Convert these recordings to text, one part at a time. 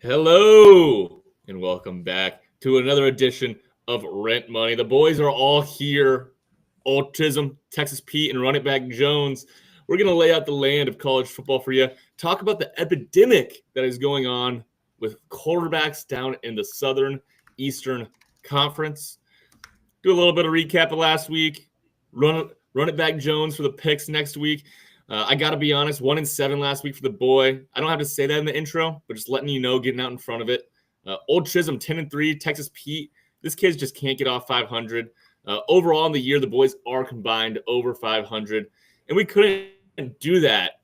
Hello, and welcome back to another edition of Rent Money. The boys are all here. Autism, Texas Pete, and Run It Back Jones. We're going to lay out the land of college football for you. Talk about the epidemic that is going on with quarterbacks down in the Southern Eastern Conference. Do a little bit of recap of last week. Run It Back Jones for the picks next week. I got to be honest, 1-7 last week for the boy. I don't have to say that in the intro, but just letting you know, getting out in front of it. Old Chisholm, 10-3, Texas Pete. This kid just can't get off 500. Overall in the year, the boys are combined over 500. And we couldn't do that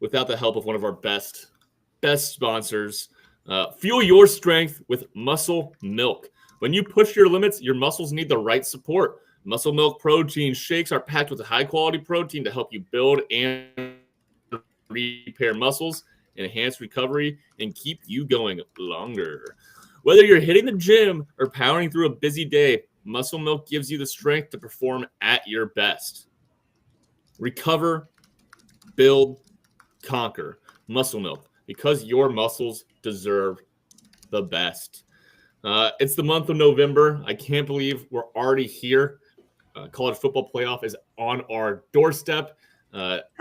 without the help of one of our best sponsors. Fuel your strength with Muscle Milk. When you push your limits, your muscles need the right support. Muscle Milk protein shakes are packed with high-quality protein to help you build and repair muscles, enhance recovery, and keep you going longer. Whether you're hitting the gym or powering through a busy day, Muscle Milk gives you the strength to perform at your best. Recover, build, conquer. Muscle Milk, because your muscles deserve the best. It's the month of November. I can't believe we're already here. College football playoff is on our doorstep.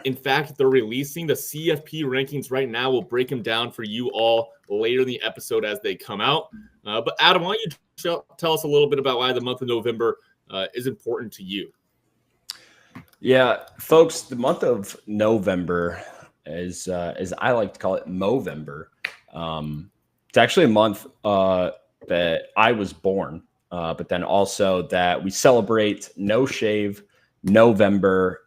In fact, they're releasing the CFP rankings right now. We'll break them down for you all later in the episode as they come out. But Adam, why don't you tell us a little bit about why the month of November is important to you? Yeah, folks, the month of November is, as I like to call it, Movember. It's actually a month that I was born. But then also that we celebrate No Shave November,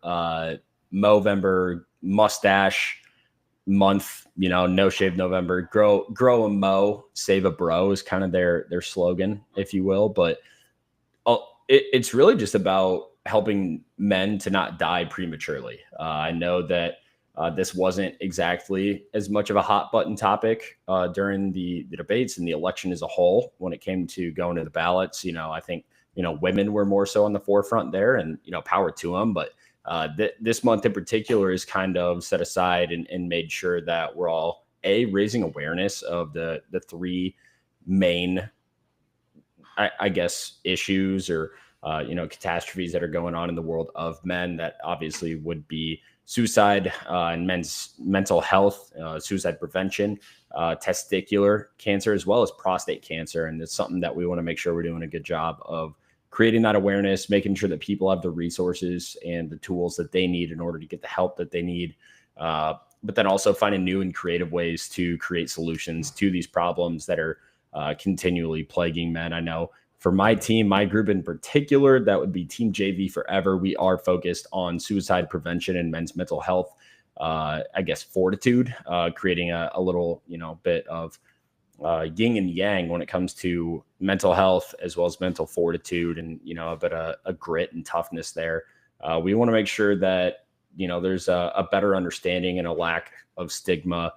Movember, mustache month, No Shave November, grow a mo, save a bro is kind of their slogan, if you will. But it's really just about helping men to not die prematurely. I know that this wasn't exactly as much of a hot button topic during the debates and the election as a whole when it came to going to the ballots. I think, women were more so on the forefront there, and, power to them. But this month in particular is kind of set aside and made sure that we're all raising awareness of the three main, I guess, issues or, catastrophes that are going on in the world of men that obviously would be suicide and men's mental health, suicide prevention, testicular cancer, as well as prostate cancer. And it's something that we want to make sure we're doing a good job of creating that awareness, making sure that people have the resources and the tools that they need in order to get the help that they need. But then also finding new and creative ways to create solutions to these problems that are continually plaguing men. I know for my team, my group in particular, that would be Team JV Forever. We are focused on suicide prevention and men's mental health, fortitude, creating a little, bit of yin and yang when it comes to mental health as well as mental fortitude and, a bit of a grit and toughness there. We want to make sure that, there's a better understanding and a lack of stigma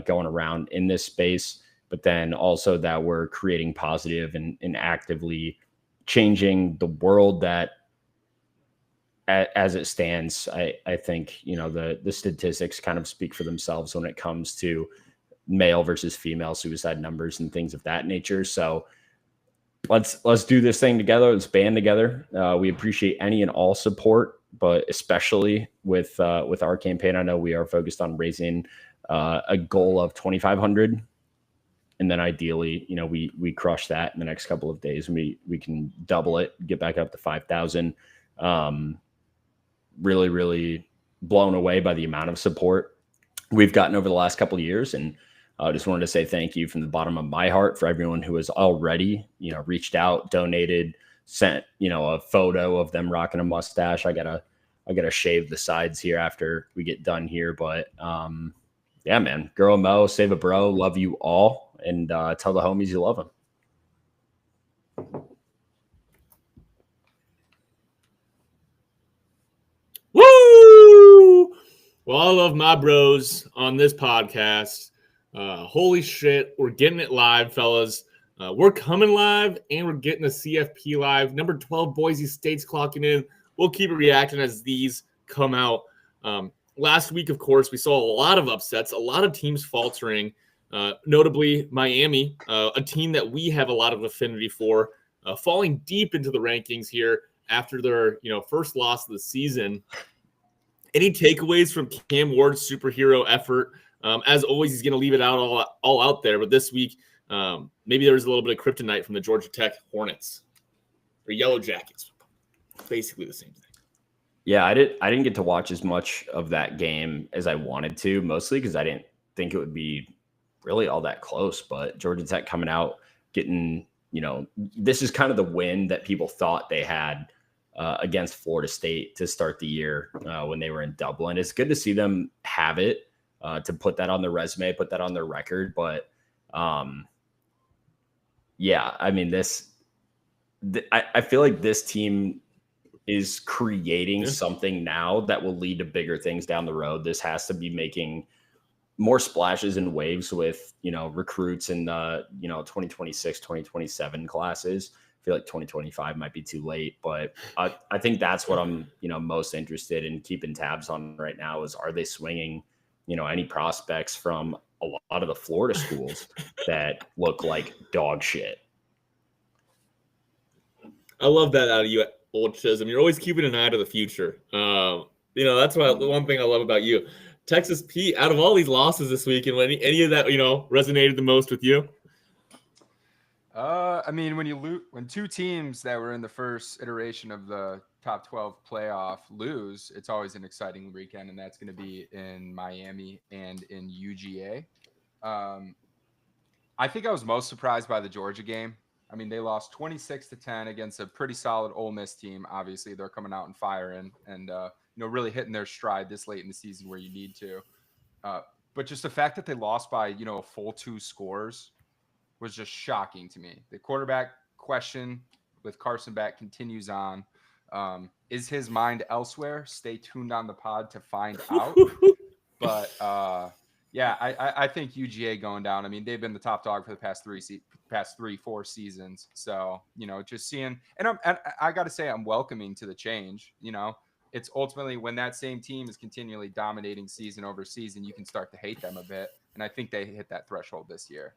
going around in this space. But then also that we're creating positive and actively changing the world that as it stands. I think, the statistics kind of speak for themselves when it comes to male versus female suicide numbers and things of that nature. So let's do this thing together. Let's band together. We appreciate any and all support, but especially with our campaign. I know we are focused on raising a goal of 2,500. And then ideally, we crush that in the next couple of days and we can double it, get back up to 5,000. Really, really blown away by the amount of support we've gotten over the last couple of years. And I just wanted to say thank you from the bottom of my heart for everyone who has already, reached out, donated, sent, a photo of them rocking a mustache. I gotta shave the sides here after we get done here. But yeah, man, grow a mo, save a bro, love you all. And tell the homies you love them. Woo! Well, I love my bros on this podcast. Holy shit, we're getting it live, fellas. We're coming live, and we're getting the CFP live. Number 12, Boise State's clocking in. We'll keep reacting as these come out. Last week, of course, we saw a lot of upsets, a lot of teams faltering. Notably, Miami, a team that we have a lot of affinity for, falling deep into the rankings here after their first loss of the season. Any takeaways from Cam Ward's superhero effort? As always, he's going to leave it out all out there. But this week, maybe there was a little bit of kryptonite from the Georgia Tech Hornets or Yellow Jackets. Basically the same thing. Yeah, I didn't get to watch as much of that game as I wanted to, mostly because I didn't think it would be really all that close. But Georgia Tech coming out, getting, this is kind of the win that people thought they had against Florida State to start the year when they were in Dublin. It's good to see them have it, to put that on their resume, put that on their record. But yeah, I mean, I feel like this team is creating something now that will lead to bigger things down the road. This has to be making more splashes and waves with, recruits in the, 2026, 2027 classes. I feel like 2025 might be too late, but I think that's what I'm, most interested in keeping tabs on right now is, are they swinging, any prospects from a lot of the Florida schools that look like dog shit? I love that out of you, Old Chisholm. You're always keeping an eye to the future. That's the one thing I love about you. Texas Pete, out of all these losses this week, and any of that, resonated the most with you? I mean, when two teams that were in the first iteration of the top 12 playoff lose, it's always an exciting weekend, and that's going to be in Miami and in UGA. I think I was most surprised by the Georgia game. I mean, they lost 26-10 against a pretty solid Ole Miss team. Obviously, they're coming out and firing and really hitting their stride this late in the season where you need to. But just the fact that they lost by a full 2 scores was just shocking to me. The quarterback question with Carson back continues on. Is his mind elsewhere? Stay tuned on the pod to find out. But yeah, I think UGA going down. I mean, they've been the top dog for the past 3-4 seasons. So, just seeing, and I got to say, I'm welcoming to the change. It's ultimately when that same team is continually dominating season over season, you can start to hate them a bit. And I think they hit that threshold this year.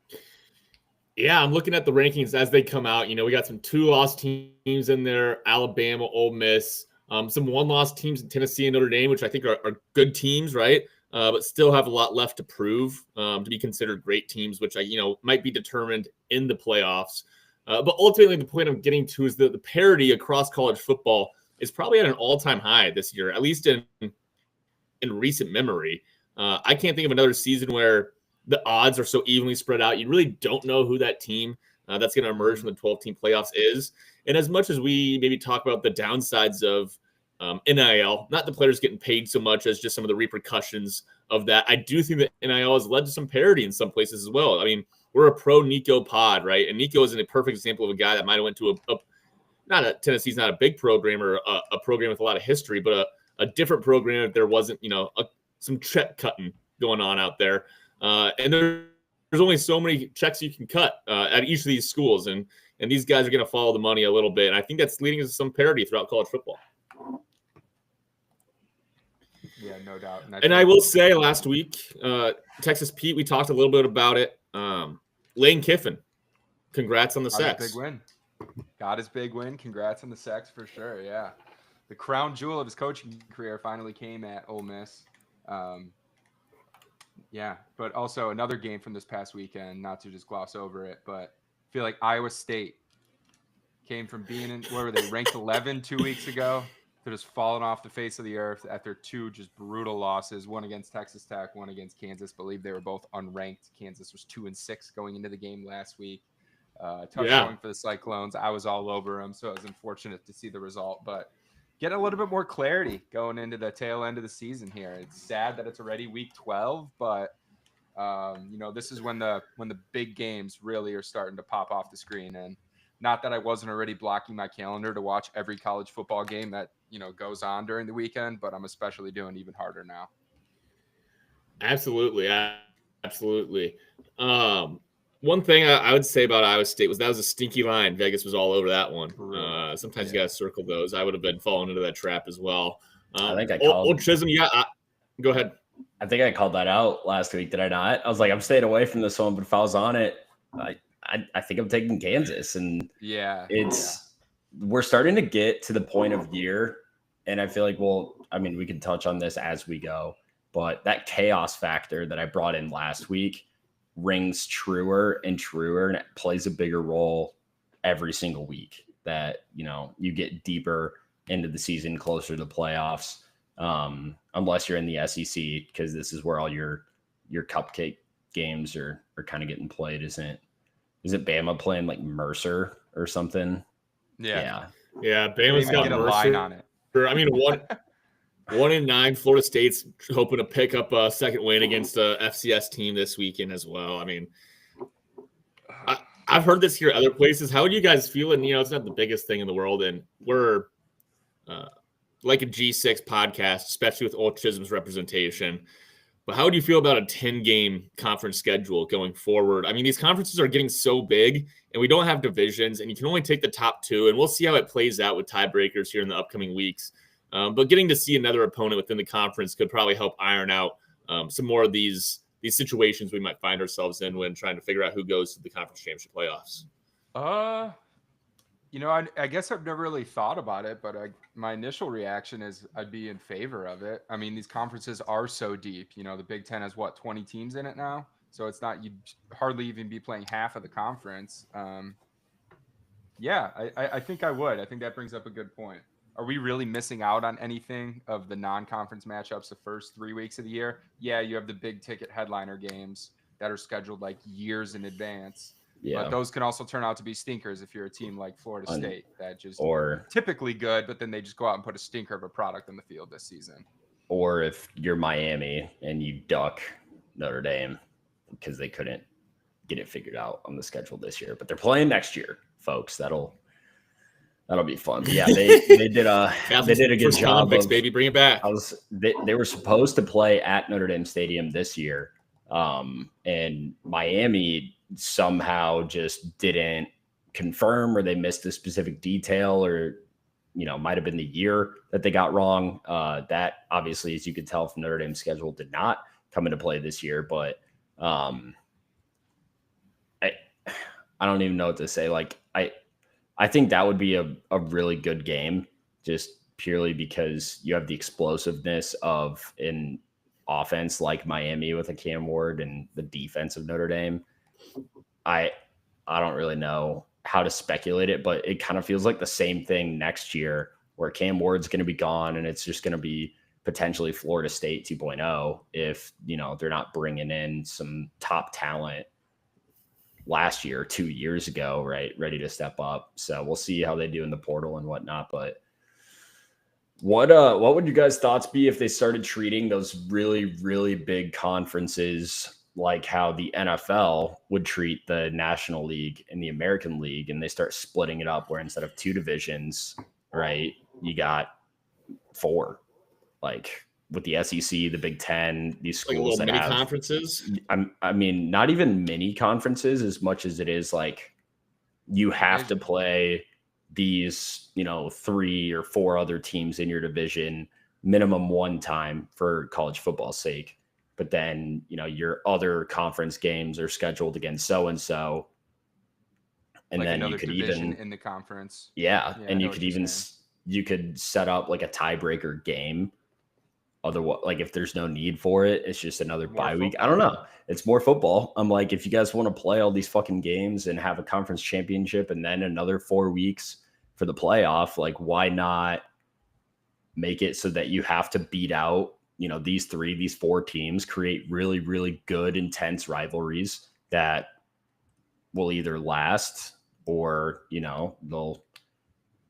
Yeah, I'm looking at the rankings as they come out. We got some 2-loss teams in there, Alabama, Ole Miss, some 1-loss teams in Tennessee and Notre Dame, which I think are good teams, right? But still have a lot left to prove to be considered great teams, which might be determined in the playoffs. But ultimately, the point I'm getting to is that the parity across college football is probably at an all-time high this year, at least in recent memory. I can't think of another season where the odds are so evenly spread out. You really don't know who that team that's going to emerge from the 12-team playoffs is. And as much as we maybe talk about the downsides of NIL, not the players getting paid so much as just some of the repercussions of that, I do think that NIL has led to some parity in some places as well. I mean, we're a pro Nico pod, right? And Nico is a perfect example of a guy that might have went to Tennessee's not a big program or a program with a lot of history, but a different program if there wasn't, some check cutting going on out there. And there's only so many checks you can cut at each of these schools. And these guys are going to follow the money a little bit. And I think that's leading to some parity throughout college football. Yeah, no doubt. And I will say last week, Texas Pete, we talked a little bit about it. Lane Kiffin, congrats on the sacks. Big win. Got his big win. Congrats on the sacks for sure. Yeah. The crown jewel of his coaching career finally came at Ole Miss. Yeah, but also another game from this past weekend, not to just gloss over it, but I feel like Iowa State came from being in, where were they, ranked 11 2 weeks ago? They're just falling off the face of the earth after 2 just brutal losses, one against Texas Tech, one against Kansas. I believe they were both unranked. Kansas was 2-6 going into the game last week. Tough showing for the Cyclones. I was all over them, so it was unfortunate to see the result, but getting a little bit more clarity going into the tail end of the season here. It's sad that it's already week 12, but this is when the big games really are starting to pop off the screen. And not that I wasn't already blocking my calendar to watch every college football game that goes on during the weekend, but I'm especially doing even harder now. Absolutely. One thing I would say about Iowa State was that was a stinky line. Vegas was all over that one. Sometimes you got to circle those. I would have been falling into that trap as well. I think I called. Old Chisholm, go ahead. I think I called that out last week. Did I not? I was like, I'm staying away from this one, but if I was on it, I think I'm taking Kansas, and Yeah. we're starting to get to the point of year, and I feel like, well, I mean, we can touch on this as we go, but that chaos factor that I brought in last week rings truer and truer, and it plays a bigger role every single week that, you get deeper into the season, closer to the playoffs, unless you're in the SEC, because this is where all your cupcake games are kind of getting played. Is it Bama playing like Mercer or something? Yeah. Yeah, Can't Bama's even got get a line on Mercer. it. I mean, 1-9. Florida State's hoping to pick up a second win against a FCS team this weekend as well. I mean, I've heard this here other places. How do you guys feel? And it's not the biggest thing in the world, and we're like a G6 podcast, especially with Old Chisholm's representation. But how do you feel about a 10-game conference schedule going forward? I mean, these conferences are getting so big, and we don't have divisions, and you can only take the top two, and we'll see how it plays out with tiebreakers here in the upcoming weeks. But getting to see another opponent within the conference could probably help iron out some more of these situations we might find ourselves in when trying to figure out who goes to the conference championship playoffs. I guess I've never really thought about it, but my initial reaction is I'd be in favor of it. I mean, these conferences are so deep. The Big Ten has 20 teams in it now, so it's not, you'd hardly even be playing half of the conference. I think I would. I think that brings up a good point. Are we really missing out on anything of the non-conference matchups the first 3 weeks of the year? Yeah, you have the big ticket headliner games that are scheduled like years in advance. Yeah. But those can also turn out to be stinkers if you're a team like Florida State that just or typically good, but then they just go out and put a stinker of a product on the field this season. Or if you're Miami and you duck Notre Dame because they couldn't get it figured out on the schedule this year, but they're playing next year, folks. That'll be fun. But yeah, they did a good job. Olympics, baby, bring it back. They were supposed to play at Notre Dame Stadium this year, and Miami somehow just didn't confirm, or they missed a specific detail, or might have been the year that they got wrong. That obviously, as you could tell from Notre Dame's schedule, did not come into play this year. But I don't even know what to say. Like I think that would be a really good game, just purely because you have the explosiveness of an offense like Miami with a Cam Ward and the defense of Notre Dame. I don't really know how to speculate it, but it kind of feels like the same thing next year where Cam Ward's going to be gone and it's just going to be potentially Florida State 2.0 if, they're not bringing in some top talent last year, 2 years ago, right, ready to step up. So we'll see how they do in the portal and whatnot. But what would you guys' thoughts be if they started treating those really, really big conferences like how the NFL would treat the National League and the American League, and they start splitting it up where instead of 2 divisions, right, you got 4, like with the SEC, the Big Ten, these schools like little that mini have conferences. I mean, not even mini conferences as much as it is like you have to play these, 3 or 4 other teams in your division minimum one time for college football's sake. But then, your other conference games are scheduled against so-and-so. And like then you could even in the conference. Yeah. And you could set up like a tiebreaker game. Otherwise, like if there's no need for it, it's just another bye week. I don't know. It's more football. I'm like, if you guys want to play all these fucking games and have a conference championship and then another 4 weeks for the playoff, like why not make it so that you have to beat out, these 4 teams, create really, really good, intense rivalries that will either last or,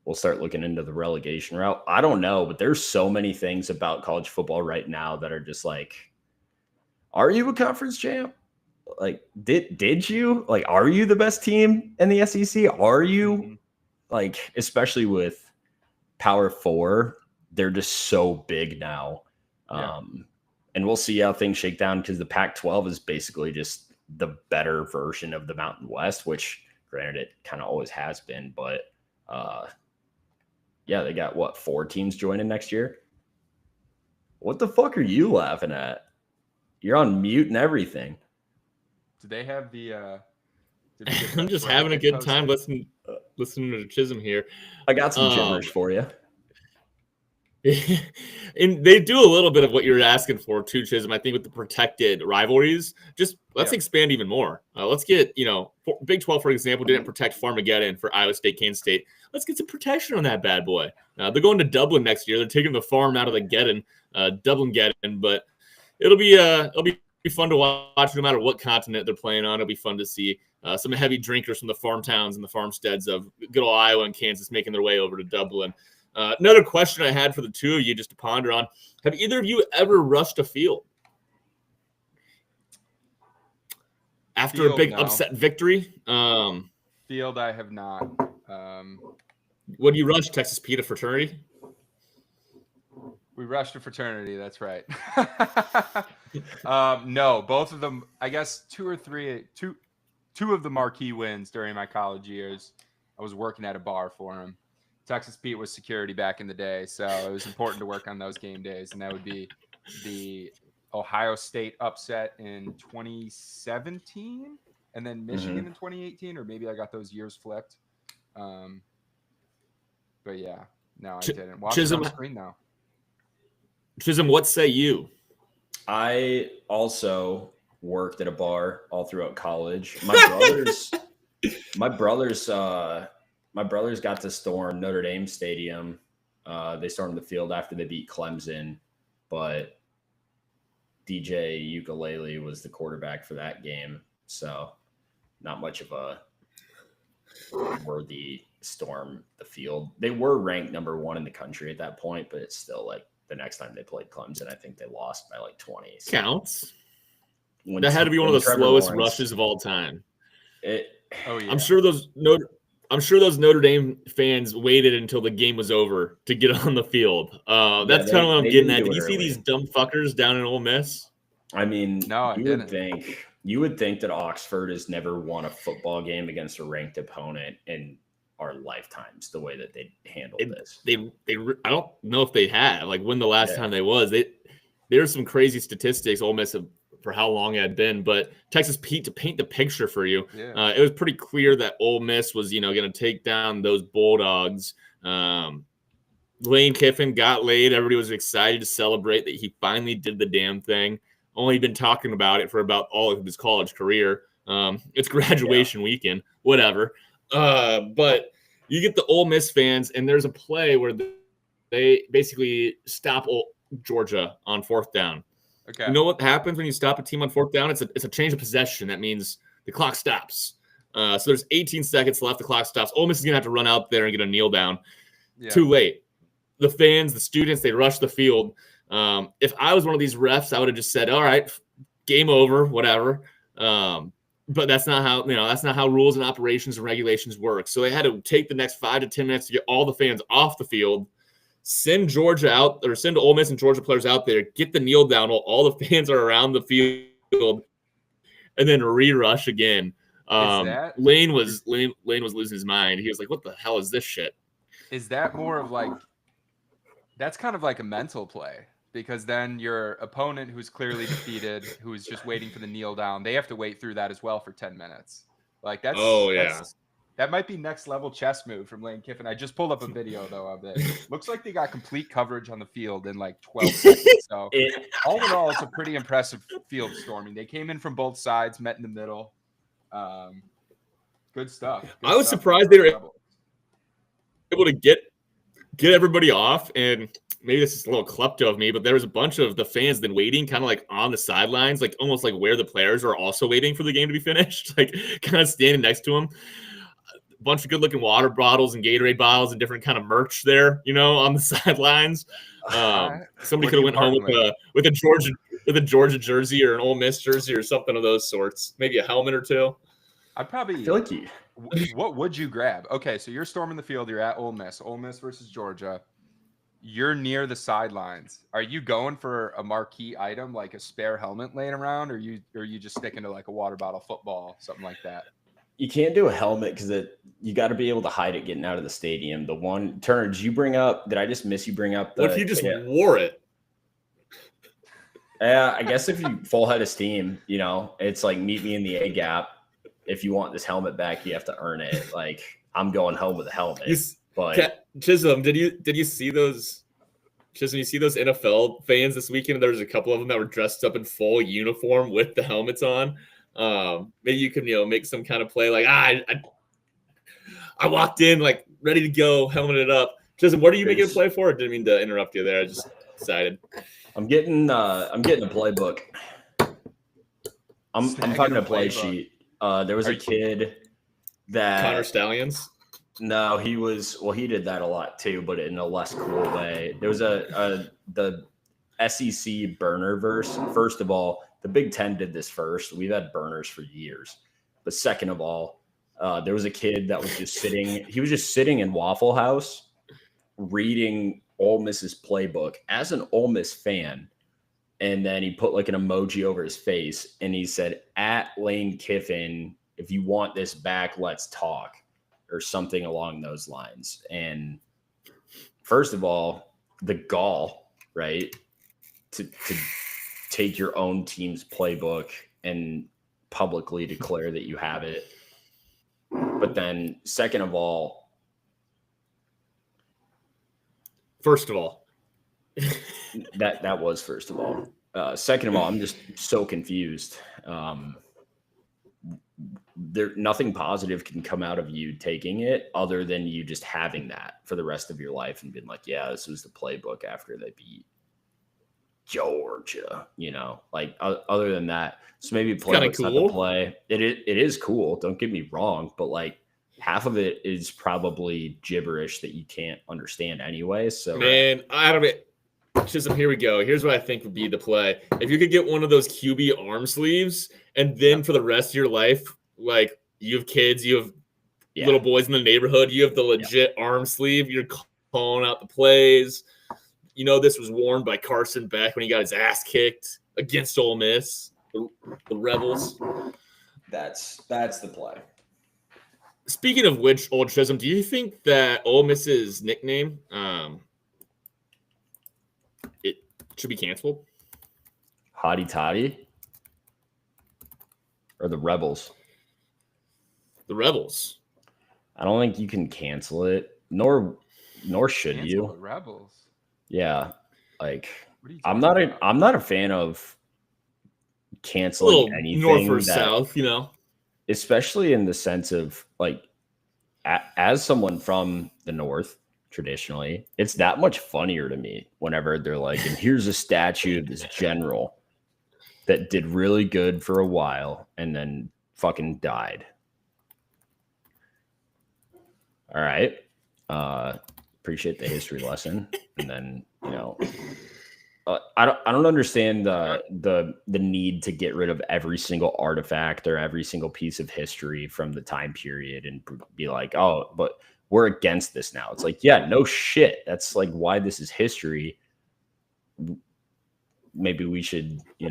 we'll start looking into the relegation route. I don't know, but there's so many things about college football right now that are just like, are you a conference champ? Like, did you? Like, are you the best team in the SEC? Are you? Like, especially with Power 4, they're just so big now. Yeah. And we'll see how things shake down because the Pac-12 is basically just the better version of the Mountain West, which granted it kind of always has been, but yeah, they got 4 teams joining next year? What the fuck are you laughing at? You're on mute and everything. Do they have the? I'm just having a good time listening to Chisholm here. I got some gibberish for you. And they do a little bit of what you're asking for too, Chisholm. I think with the protected rivalries, just let's expand even more. Let's get, Big 12, for example, didn't protect Farmageddon for Iowa State, Kansas State. Let's get some protection on that bad boy. They're going to Dublin next year. They're taking the farm out of the Geddon, Dublin-Geddon, but it'll be fun to watch no matter what continent they're playing on. It'll be fun to see some heavy drinkers from the farm towns and the farmsteads of good old Iowa and Kansas making their way over to Dublin. Another question I had for the two of you just to ponder on. Have either of you ever rushed a field? After a big upset victory? Field, I have not. What do you rush, Texas Pete, a fraternity? We rushed a fraternity, that's right. No, both of them, I guess two of the marquee wins during my college years, I was working at a bar for him. Texas Pete was security back in the day, so it was important to work on those game days, and that would be the Ohio State upset in 2017, and then Michigan in 2018, or maybe I got those years flipped. But yeah, no, I didn't. Watch it on the screen now. Chisholm, what say you? I also worked at a bar all throughout college. My brothers got to storm Notre Dame Stadium. They stormed the field after they beat Clemson, but DJ Ukulele was the quarterback for that game, so not much of a worthy storm the field. They were ranked number 1 in the country at that point, but it's still like the next time they played Clemson, I think they lost by like 20. So counts. That had to be one of the slowest rushes of all time. I'm sure those Notre Dame fans waited until the game was over to get on the field. That's kind of what I'm getting at. Did you see these dumb fuckers down in Ole Miss? I mean, no, I didn't. You would think that Oxford has never won a football game against a ranked opponent in our lifetimes, the way that they handled this. I don't know if they had, like, when the last time they was. There's some crazy statistics Ole Miss for how long it had been, but Texas Pete, to paint the picture for you, it was pretty clear that Ole Miss was, going to take down those Bulldogs. Lane Kiffin got laid. Everybody was excited to celebrate that he finally did the damn thing. Only been talking about it for about all of his college career. It's graduation weekend, whatever. But you get the Ole Miss fans, and there's a play where they basically stop Georgia on 4th down. Okay. You know what happens when you stop a team on 4th down? It's a change of possession. That means the clock stops. So there's 18 seconds left. The clock stops. Ole Miss is going to have to run out there and get a kneel down. Yeah. Too late. The fans, the students, they rush the field. If I was one of these refs, I would have just said, all right, game over, whatever. But that's not how rules and operations and regulations work. So they had to take the next 5 to 10 minutes to get all the fans off the field, send Georgia out, or send Ole Miss and Georgia players out there, get the kneel down while all the fans are around the field, and then re-rush again. Lane was losing his mind. He was like, what the hell is this shit? Is that more of like, that's kind of like a mental play, because then your opponent, who's clearly defeated, who's just waiting for the kneel down, they have to wait through that as well for 10 minutes. Like that might be next level chess move from Lane Kiffin. I just pulled up a video though of it. Looks like they got complete coverage on the field in like 12 seconds. So all in all, it's a pretty impressive field storming. They came in from both sides, met in the middle. Good stuff. I was surprised they were able to get everybody off, and maybe this is a little klepto of me, but there was a bunch of the fans then waiting kind of like on the sidelines, like almost like where the players are also waiting for the game to be finished, like kind of standing next to them. A bunch of good looking water bottles and Gatorade bottles and different kind of merch there, on the sidelines. Somebody could have went home with a Georgia jersey or an Ole Miss jersey or something of those sorts. Maybe a helmet or two. I feel like what would you grab? Okay, so you're storming the field. You're at Ole Miss versus Georgia. You're near the sidelines. Are you going for a marquee item like a spare helmet laying around, or are you just sticking to like a water bottle, football, something like that? You can't do a helmet because you got to be able to hide it getting out of the stadium. The one, Turner, did I just miss you bring up? What if you just wore it? Yeah, I guess if you full head of steam, it's like meet me in the A gap. If you want this helmet back, you have to earn it. Like I'm going home with a helmet. But Chisholm, did you see those? Chisholm, you see those NFL fans this weekend? There was a couple of them that were dressed up in full uniform with the helmets on. Maybe you could make some kind of play like I walked in like ready to go, helmeted up. Chisholm, what are you making a play for? I didn't mean to interrupt you there. I just decided. I'm getting a playbook. I'm finding a play sheet. There was a kid that Connor Stallions. No, he did that a lot too, but in a less cool way. There was the SEC burner verse. First of all, the Big Ten did this first. We've had burners for years. But second of all, there was a kid that was just sitting. He was just sitting in Waffle House reading Ole Miss's playbook as an Ole Miss fan. And then he put like an emoji over his face and he said, "At Lane Kiffin, if you want this back, let's talk," or something along those lines. And first of all, the gall, right, to take your own team's playbook and publicly declare that you have it. But then second of all, first of all, that was first of all. Second of all, I'm just so confused. Nothing positive can come out of you taking it other than you just having that for the rest of your life and being like, yeah, this was the playbook after they beat Georgia, like other than that. So maybe playbook's not the play. It is cool. Don't get me wrong, but like half of it is probably gibberish that you can't understand anyway. So man, out of it. Chisholm, here we go. Here's what I think would be the play. If you could get one of those QB arm sleeves, and then for the rest of your life, like you have kids, you have little boys in the neighborhood, you have the legit arm sleeve, you're calling out the plays. This was worn by Carson Beck when he got his ass kicked against Ole Miss, the Rebels. That's the play. Speaking of which, Old Chisholm, do you think that Ole Miss's nickname it should be canceled? Hottie Toddy? Or the Rebels? The Rebels. I don't think you can cancel it, nor should Cancel you. The Rebels. Yeah, like I'm not a fan of canceling anything north or south, especially in the sense of like as someone from the North. Traditionally, it's that much funnier to me whenever they're like, and here's a statue of this general that did really good for a while and then fucking died. All right. Appreciate the history lesson. And then, I don't understand the need to get rid of every single artifact or every single piece of history from the time period and be like, oh, but we're against this now. It's like, yeah, no shit. That's like why this is history. Maybe we should, You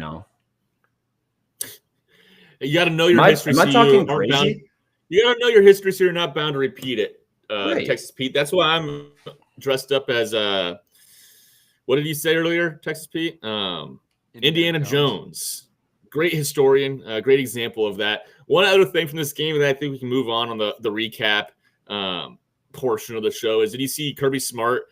got to know your history. Am I talking crazy? You got to know your history so you're not bound to repeat it. Right. Texas Pete. That's why I'm dressed up as what did you say earlier, Texas Pete? Indiana Jones. Great historian. Great example of that. One other thing from this game that I think we can move on the recap portion of the show is, did you see Kirby Smart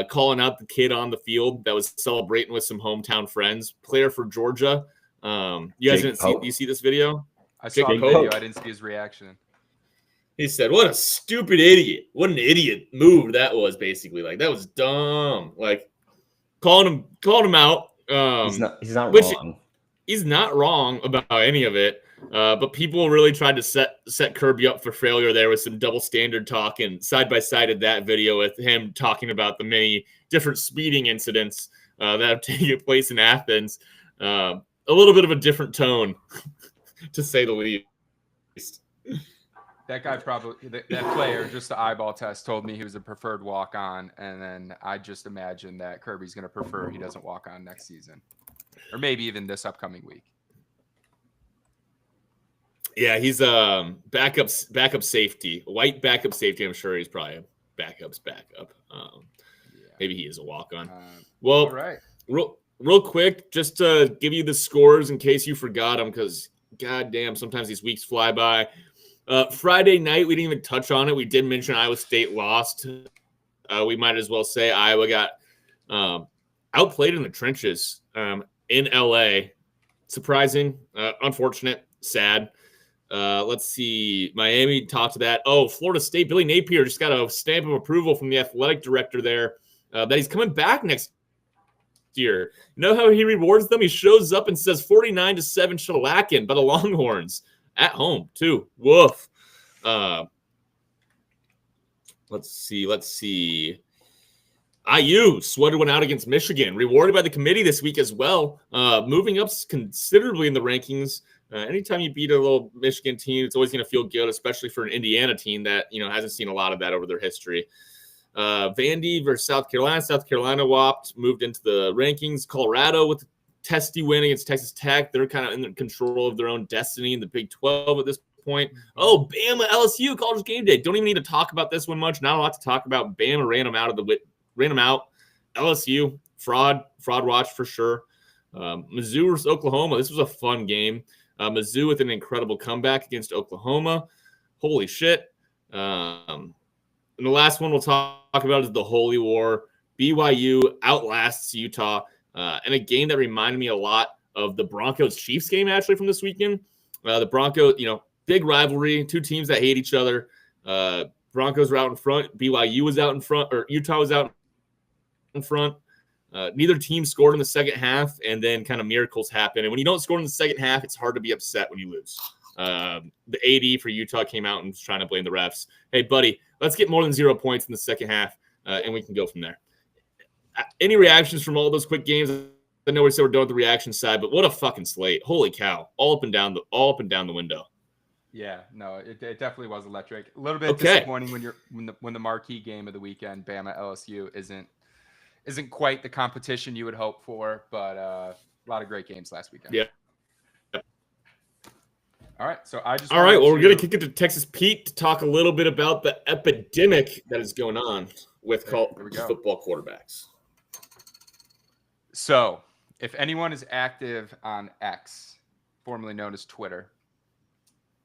calling out the kid on the field that was celebrating with some hometown friends, player for Georgia? You guys didn't see? Do you see this video? I saw the video. I didn't see his reaction. He said, "What a stupid idiot! What an idiot move that was!" Basically, like that was dumb. Like calling him out. He's not wrong. He's not wrong about any of it. But people really tried to set Kirby up for failure there with some double standard talk, and side by side of that video with him talking about the many different speeding incidents that have taken place in Athens. A little bit of a different tone, to say the least. That guy that player, just the eyeball test, told me he was a preferred walk-on, and then I just imagine that Kirby's going to prefer he doesn't walk on next season, or maybe even this upcoming week. Yeah, he's backup safety, white backup safety. I'm sure he's probably a backup's backup. Maybe he is a walk-on. All right. real quick, just to give you the scores in case you forgot them, because goddamn, sometimes these weeks fly by. Friday night, we didn't even touch on it. We did mention Iowa State lost. We might as well say Iowa got outplayed in the trenches in LA. Surprising, unfortunate, sad. Let's see. Miami talked to that. Oh, Florida State, Billy Napier just got a stamp of approval from the athletic director there that he's coming back next year. You know how he rewards them? He shows up and says 49-7 shellacking by the Longhorns at home too. Woof. Let's see. IU sweated one out against Michigan, rewarded by the committee this week as well, moving up considerably in the rankings. Anytime you beat a little Michigan team, it's always going to feel good, especially for an Indiana team that hasn't seen a lot of that over their history. Vandy versus South Carolina. South Carolina moved into the rankings. Colorado with a testy win against Texas Tech. They're kind of in control of their own destiny in the Big 12 at this point. Oh, Bama, LSU, College Game Day. Don't even need to talk about this one much. Not a lot to talk about. Bama ran them out. LSU, fraud watch for sure. Mizzou versus Oklahoma. This was a fun game. Mizzou with an incredible comeback against Oklahoma. Holy shit. And the last one we'll talk about is the Holy War. BYU outlasts Utah in a game that reminded me a lot of the Broncos-Chiefs game, actually, from this weekend. The Broncos, big rivalry, two teams that hate each other. Broncos were out in front. BYU was out in front, or Utah was out in front. Neither team scored in the second half, and then kind of miracles happen. And when you don't score in the second half, it's hard to be upset when you lose. The AD for Utah came out and was trying to blame the refs. Hey, buddy, let's get more than 0 points in the second half, and we can go from there. Any reactions from all those quick games? I know we said we're done with the reaction side, but what a fucking slate! Holy cow! All up and down the window. Yeah, no, it definitely was electric. A little bit disappointing when the marquee game of the weekend, Bama LSU, isn't quite the competition you would hope for, but a lot of great games last weekend. Yeah. All right, so we're gonna kick it to Texas Pete to talk a little bit about the epidemic that is going on with college football quarterbacks. So, if anyone is active on X, formerly known as Twitter,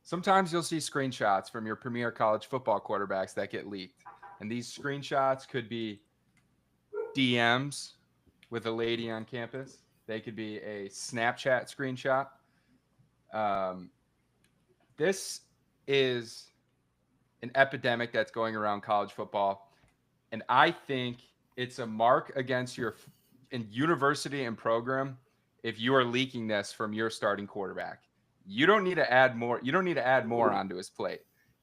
sometimes you'll see screenshots from your premier college football quarterbacks that get leaked, and these screenshots could be DMs with a lady on campus. They could be a Snapchat screenshot. This is an epidemic that's going around college football, and I think it's a mark against your university and program if you are leaking this from your starting quarterback. You don't need to add more. You don't need to add more onto his plate.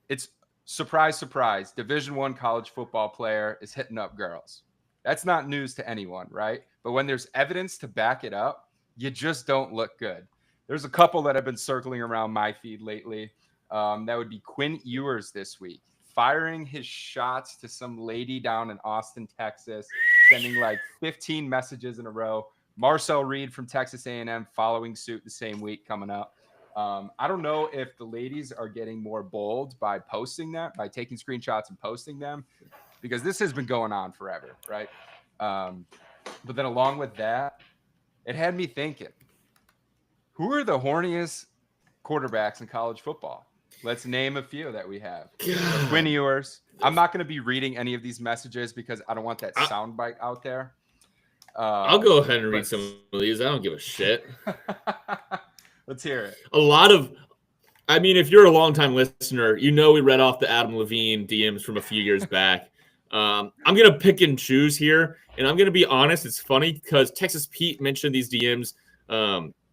It's surprise, surprise. Division I college football player is hitting up girls. That's not news to anyone, right? But when there's evidence to back it up, you just don't look good. There's a couple that have been circling around my feed lately. That would be Quinn Ewers this week, firing his shots to some lady down in Austin, Texas, sending like 15 messages in a row. Marcel Reed from Texas A&M following suit the same week coming up. I don't know if the ladies are getting more bold by posting that, by taking screenshots and posting them, because this has been going on forever, right? But then along with that, it had me thinking, who are the horniest quarterbacks in college football? Let's name a few that we have. Quinn Ewers. I'm not going to be reading any of these messages because I don't want that soundbite out there. I'll go ahead and read some of these. I don't give a shit. Let's hear it. If you're a longtime listener, we read off the Adam Levine DMs from a few years back. I'm going to pick and choose here, and I'm going to be honest. It's funny because Texas Pete mentioned these DMs.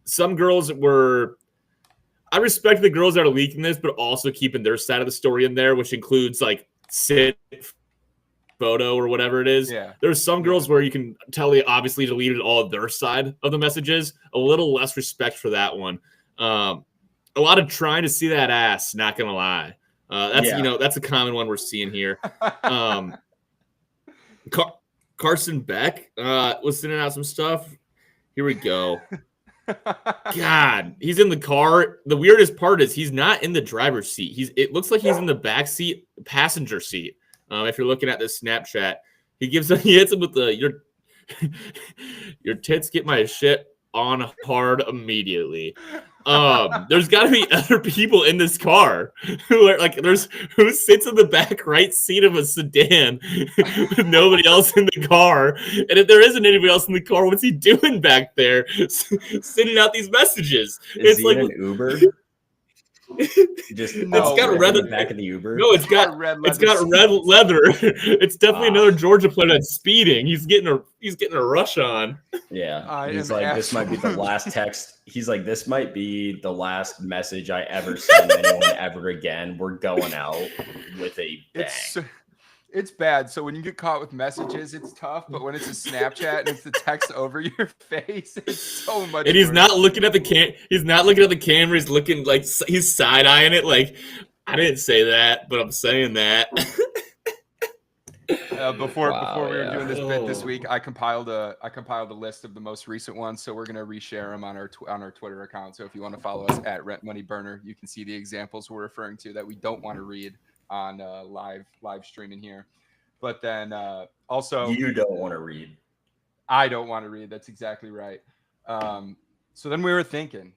Some girls I respect the girls that are leaking this, but also keeping their side of the story in there, which includes like sit photo or whatever it is. Yeah. There's some girls where you can tell they obviously deleted all of their side of the messages. A little less respect for that one. A lot of trying to see that ass, not going to lie. That's a common one we're seeing here. Carson Beck was sending out some stuff. Here we go. God, he's in the car. The weirdest part is he's not in the driver's seat. It looks like he's in the back seat, passenger seat. If you're looking at this Snapchat, he hits him with Your tits get my shit on hard immediely. There's got to be other people in this car who are like, who sits in the back right seat of a sedan with nobody else in the car. And if there isn't anybody else in the car, what's he doing back there, sending out these messages? Is It's he like in an Uber? Just No got way. red. in the back of the Uber. No, it's got red it's leather got seats. red leather. It's definitely Ah. another Georgia player that's speeding. He's getting a rush on. Yeah, This he's like, this might be the last text. He's like, this might be the last message I ever send anyone ever again. We're going out with a bang. It's bad. So when you get caught with messages, it's tough. But when it's a Snapchat and it's the text over your face, it's so much. And he's worse. not looking at the He's not looking at the camera. He's looking like he's side eyeing it. Like, I didn't say that, but I'm saying that. Before we were yeah. doing this bit this week, I compiled a list of the most recent ones. So we're gonna reshare them on our Twitter account. So if you want to follow us at Rent Money Burner, you can see the examples we're referring to that we don't want to read on live streaming here. But then also, You don't want to read. I don't want to read. That's exactly right. So then we were thinking,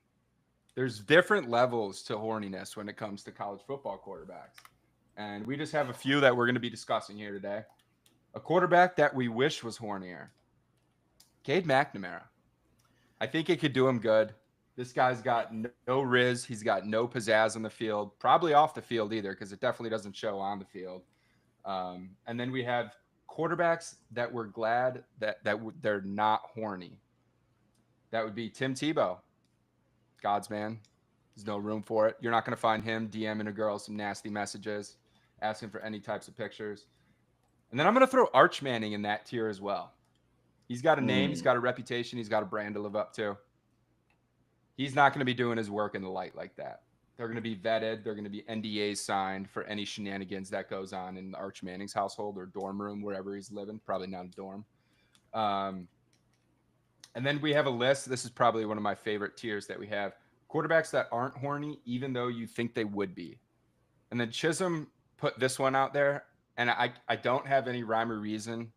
there's different levels to horniness when it comes to college football quarterbacks. And we just have a few that we're going to be discussing here today. A quarterback that we wish was hornier. Cade McNamara. I think it could do him good. This guy's got no riz. He's got no pizzazz on the field. Probably off the field either, because it definitely doesn't show on the field. And then we have quarterbacks that we're glad that they're not horny. That would be Tim Tebow. God's man. There's no room for it. You're not going to find him DMing a girl some nasty messages, asking for any types of pictures. And then I'm going to throw Arch Manning in that tier as well. He's got a name. He's got a reputation. He's got a brand to live up to. He's not going to be doing his work in the light like that. They're going to be vetted. They're going to be NDAs signed for any shenanigans that goes on in Arch Manning's household or dorm room, wherever he's living. Probably not a dorm. And then we have a list. This is probably one of my favorite tiers that we have. Quarterbacks that aren't horny, even though you think they would be. And then Chisholm put this one out there, and I don't have any rhyme or reason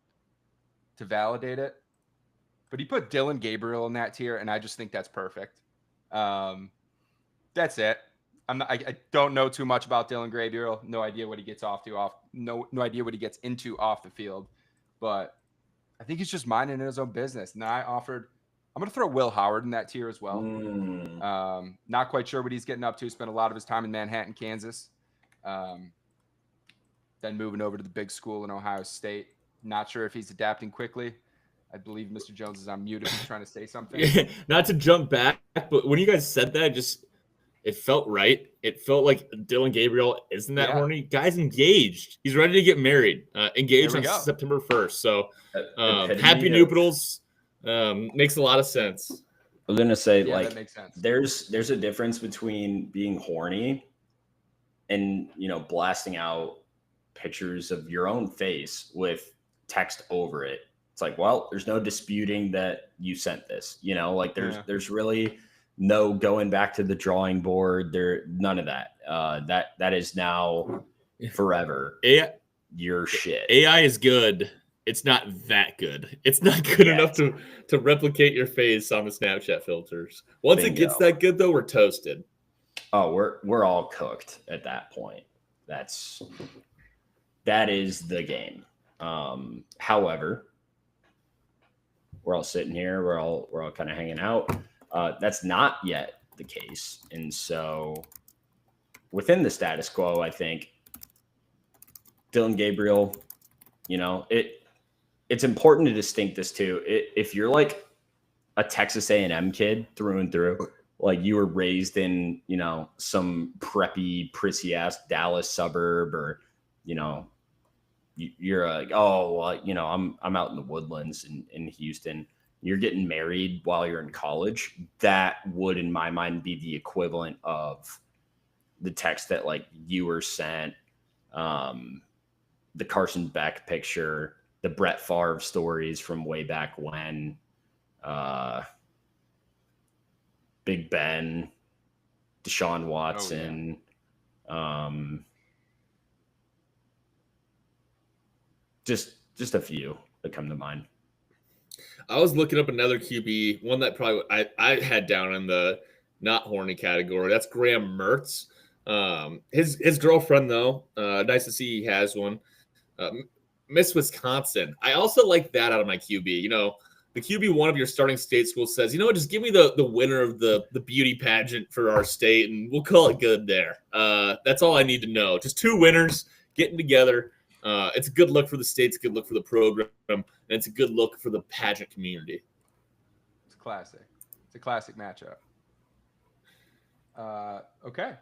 to validate it, but he put Dylan Gabriel in that tier, and I just think that's perfect. That's it. I don't know too much about Dylan Gabriel. No idea what he gets no idea what he gets into off the field, but I think he's just minding his own business. And I'm going to throw Will Howard in that tier as well. Not quite sure what he's getting up to. Spent a lot of his time in Manhattan, Kansas. Then moving over to the big school in Ohio State. Not sure if he's adapting quickly. I believe Mr. Jones is on mute if he's trying to say something. Yeah, not to jump back, but when you guys said that, it felt right. It felt like Dylan Gabriel isn't that horny. Guy's engaged. He's ready to get married. Engaged on September 1st. So happy noodles. Makes a lot of sense. I was gonna say, that makes sense. There's a difference between being horny and blasting out pictures of your own face with text over it. It's like, well, there's no disputing that you sent this. There's really no going back to the drawing board. None of that. That is now forever. Your shit. AI is good. It's not that good. It's not good enough to replicate your face on the Snapchat filters. Once it gets that good, though, we're toasted. Oh, we're all cooked at that point. That is the game. However, we're all sitting here. We're all kind of hanging out. That's not yet the case, and so within the status quo, I think Dylan Gabriel. It's important to distinct this too. If you're like a Texas A&M kid through and through, like you were raised in, some preppy, prissy ass Dallas suburb, or, you're like, oh, well, I'm out in the woodlands in Houston. You're getting married while you're in college. That would, in my mind, be the equivalent of the text that like you were sent, the Carson Beck picture, the Brett Favre stories from way back when, Big Ben, Deshaun Watson, just a few that come to mind. I was looking up another QB, one that probably I had down in the not horny category. That's Graham Mertz. His girlfriend though, nice to see he has one. Miss Wisconsin. I also like that out of my QB. You know, the QB one of your starting state school says, you know what, just give me the winner of the beauty pageant for our state, and we'll call it good there. That's all I need to know. Just 2 winners getting together. It's a good look for the state. It's a good look for the program, and it's a good look for the pageant community. It's classic. It's a classic matchup. Okay.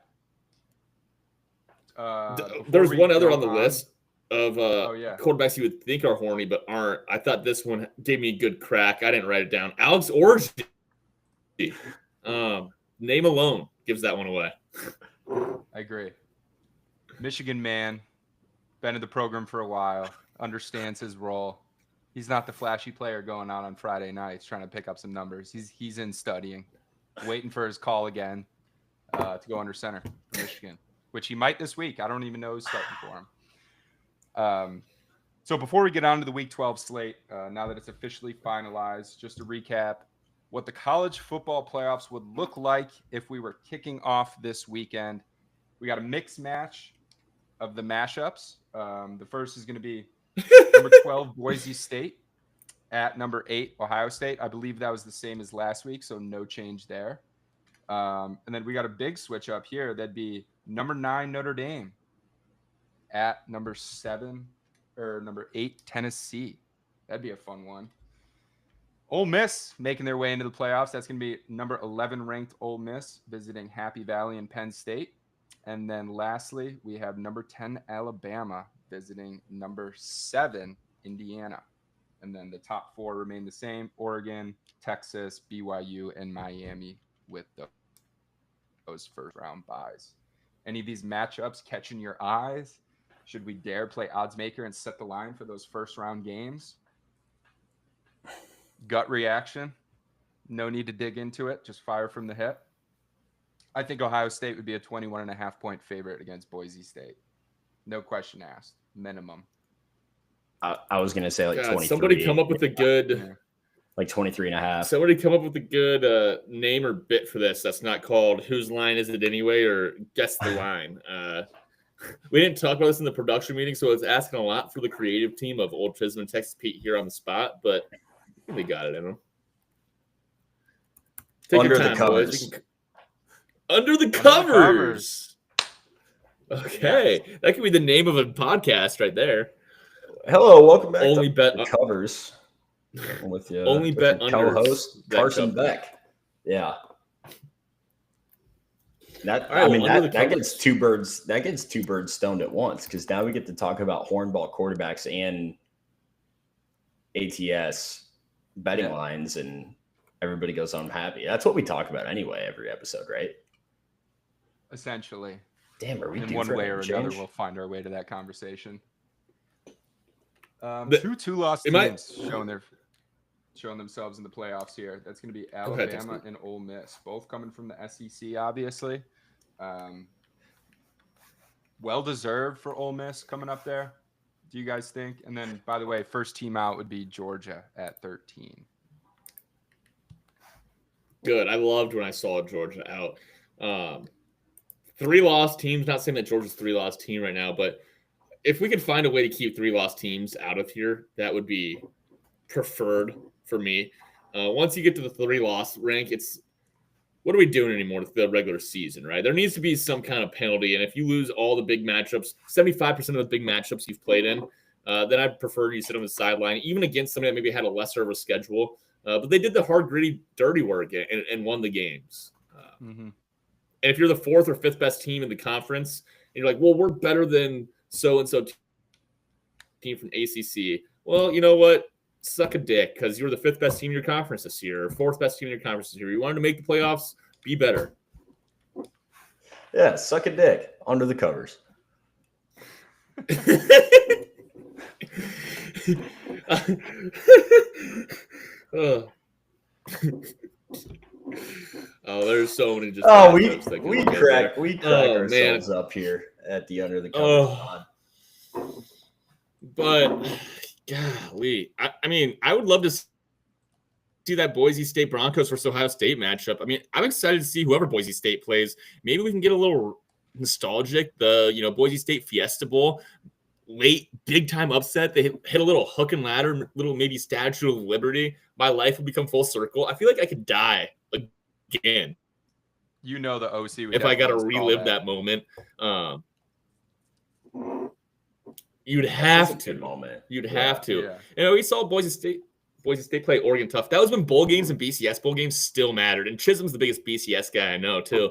There's one other on the list of yeah. quarterbacks you would think are horny but aren't. I thought this one gave me a good crack. I didn't write it down. Alex Orji. Name alone gives that one away. I agree. Michigan man, been in the program for a while, understands his role. He's not the flashy player going out on Friday nights trying to pick up some numbers. He's in studying, waiting for his call again to go under center for Michigan, which he might this week. I don't even know who's starting for him. So before we get on to the Week 12 slate, now that it's officially finalized, just to recap what the college football playoffs would look like if we were kicking off this weekend. We got a mixed match of the mashups. The first is going to be number 12 Boise State at number 8 Ohio State. I believe that was the same as last week, so no change there. And then we got a big switch up here. That'd be number 9 Notre Dame at number 8 Tennessee. That'd be a fun one. Ole Miss making their way into the playoffs. That's going to be number 11 ranked Ole Miss visiting Happy Valley and Penn State. And then lastly, we have number 10 Alabama visiting number 7 Indiana. And then the top 4 remain the same: Oregon, Texas, BYU, and Miami with those first round buys. Any of these matchups catching your eyes? Should we dare play odds maker and set the line for those first round games? Gut reaction. No need to dig into it. Just fire from the hip. I think Ohio State would be a 21.5 point favorite against Boise State. No question asked. Minimum. I was going to say 23. Somebody come up with a good... 23.5. Somebody come up with a good name or bit for this that's not called Whose Line Is It Anyway or Guess the Line. We didn't talk about this in the production meeting, so it's asking a lot for the creative team of Old Chisholm and Texas Pete here on the spot, but they got it in them. Under the covers. Under the covers. Okay. That could be the name of a podcast right there. Hello, welcome back Only to bet the covers. With you, Only bet your under co-host Carson Beck. Yeah. That gets two birds. That gets 2 birds stoned at once, because now we get to talk about hornball quarterbacks and ATS betting lines, and everybody goes home happy. That's what we talk about anyway every episode, right? Essentially. Damn, are we in one way or another? We'll find our way to that conversation. Two lost teams showing themselves in the playoffs here. That's going to be Alabama and Ole Miss, both coming from the SEC, obviously. Well deserved for Ole Miss coming up there. Do you guys think? And then, by the way, first team out would be Georgia at 13. Good. I loved when I saw Georgia out. 3 lost teams. Not saying that Georgia's 3 lost team right now, but if we could find a way to keep 3 lost teams out of here, that would be preferred for me. Once you get to the 3 loss rank, it's what are we doing anymore with the regular season, right? There needs to be some kind of penalty, and if you lose all the big matchups, 75% of the big matchups you've played in, then I'd prefer you sit on the sideline, even against somebody that maybe had a lesser of a schedule. But they did the hard, gritty, dirty work and won the games. And if you're the 4th or 5th best team in the conference, and you're like, well, we're better than so-and-so team from ACC. Well, you know what? Suck a dick, because you were the 5th best team in your conference this year, or 4th best team in your conference this year. You wanted to make the playoffs, be better. Yeah, suck a dick. Under the covers. Oh, there's so many. Just we crack ourselves up here at the Under the Covers pod. But golly, I mean, I would love to see that Boise State Broncos versus Ohio State matchup. I mean, I'm excited to see whoever Boise State plays. Maybe we can get a little nostalgic. The Boise State Fiesta Bowl, late big time upset. They hit a little hook and ladder, little maybe Statue of Liberty. My life would become full circle. I feel like I could die again. The OC would If I got to definitely call relive that moment. You'd have to. Moment. You'd have to. Yeah. You know, we saw Boise State play Oregon tough. That was when bowl games and BCS bowl games still mattered. And Chisholm's the biggest BCS guy I know, too.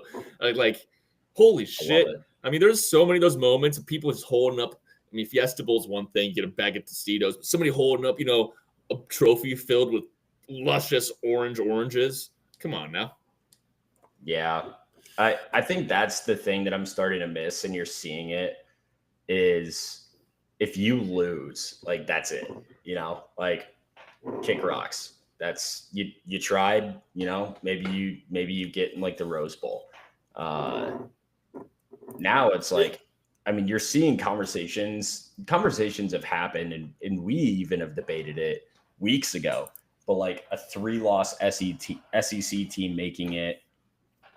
Holy shit. I mean, there's so many of those moments of people just holding up. I mean, Fiesta Bowl's one thing, you get a bag of Tostitos, but somebody holding up, a trophy filled with luscious oranges. Come on now. Yeah. I think that's the thing that I'm starting to miss, and you're seeing it, is if you lose, that's it. Kick rocks. That's you tried, maybe you get in the Rose Bowl. Now it's you're seeing conversations have happened, and we even have debated it weeks ago, but a 3-loss SEC team making it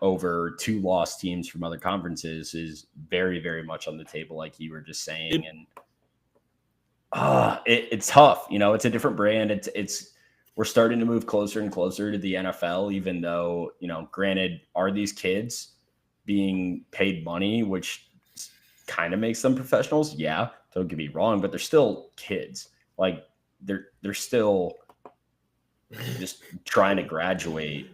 over 2-loss teams from other conferences is very, very much on the table, like you were just saying. And it's tough. It's a different brand. We're starting to move closer and closer to the NFL, even though, granted, are these kids being paid money, which kind of makes them professionals? Yeah, don't get me wrong, but they're still kids. They're still just trying to graduate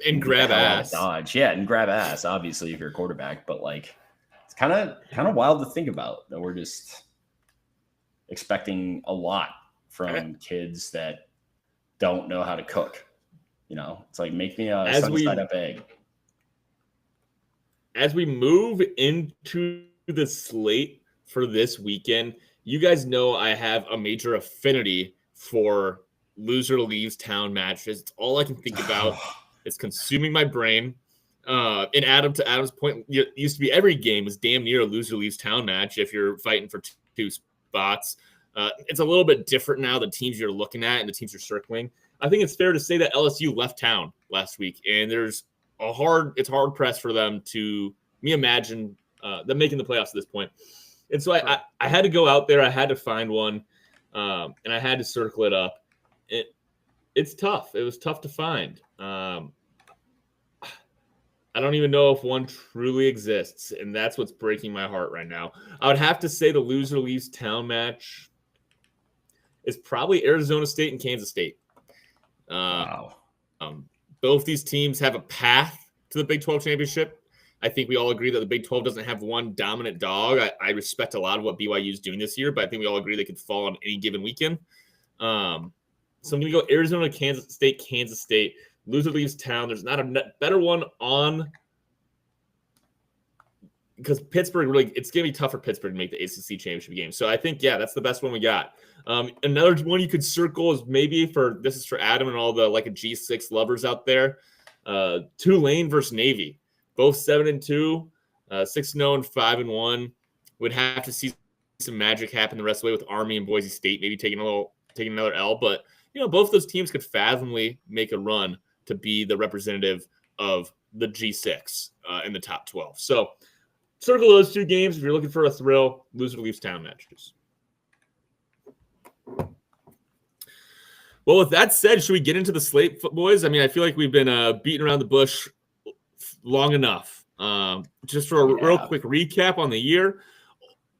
and grab ass. Dodge. Yeah, and grab ass, obviously, if you're a quarterback. But it's kind of wild to think about that we're just expecting a lot from kids that don't know how to cook. It's make me a sunny-side up egg. As we move into the slate for this weekend, you guys know I have a major affinity for loser leaves town matches. It's all I can think about. It's consuming my brain. And to Adam's point, it used to be every game was damn near a loser leaves town match if you're fighting for two spots. It's a little bit different now, the teams you're looking at and the teams you're circling. I think it's fair to say that LSU left town last week, and it's hard pressed for them to imagine them making the playoffs at this point. And so I had to go out there. I had to find one, and I had to circle it up. It's tough. It was tough to find. I don't even know if one truly exists, and that's what's breaking my heart right now. I would have to say the loser leaves town match is probably Arizona State and Kansas State. Wow. Both these teams have a path to the Big 12 championship. I think we all agree that the Big 12 doesn't have one dominant dog. I respect a lot of what BYU is doing this year, but I think we all agree they could fall on any given weekend. So I'm going to go Arizona, Kansas State. Loser leaves town. There's not a better one on because Pittsburgh it's going to be tough for Pittsburgh to make the ACC championship game. So I think, that's the best one we got. Another one you could circle is maybe this is for Adam and all the a G6 lovers out there. Tulane versus Navy, both 7-2, 6-0 and 5-1. Would have to see some magic happen the rest of the way with Army and Boise State, maybe taking another L. But both those teams could fathomably make a run to be the representative of the G6 in the top 12. So circle those two games if you're looking for a thrill. Loser leaves town matches. Well, with that said, should we get into the slate, boys? I mean, I feel like we've been beating around the bush long enough. Just for a real quick recap on the year,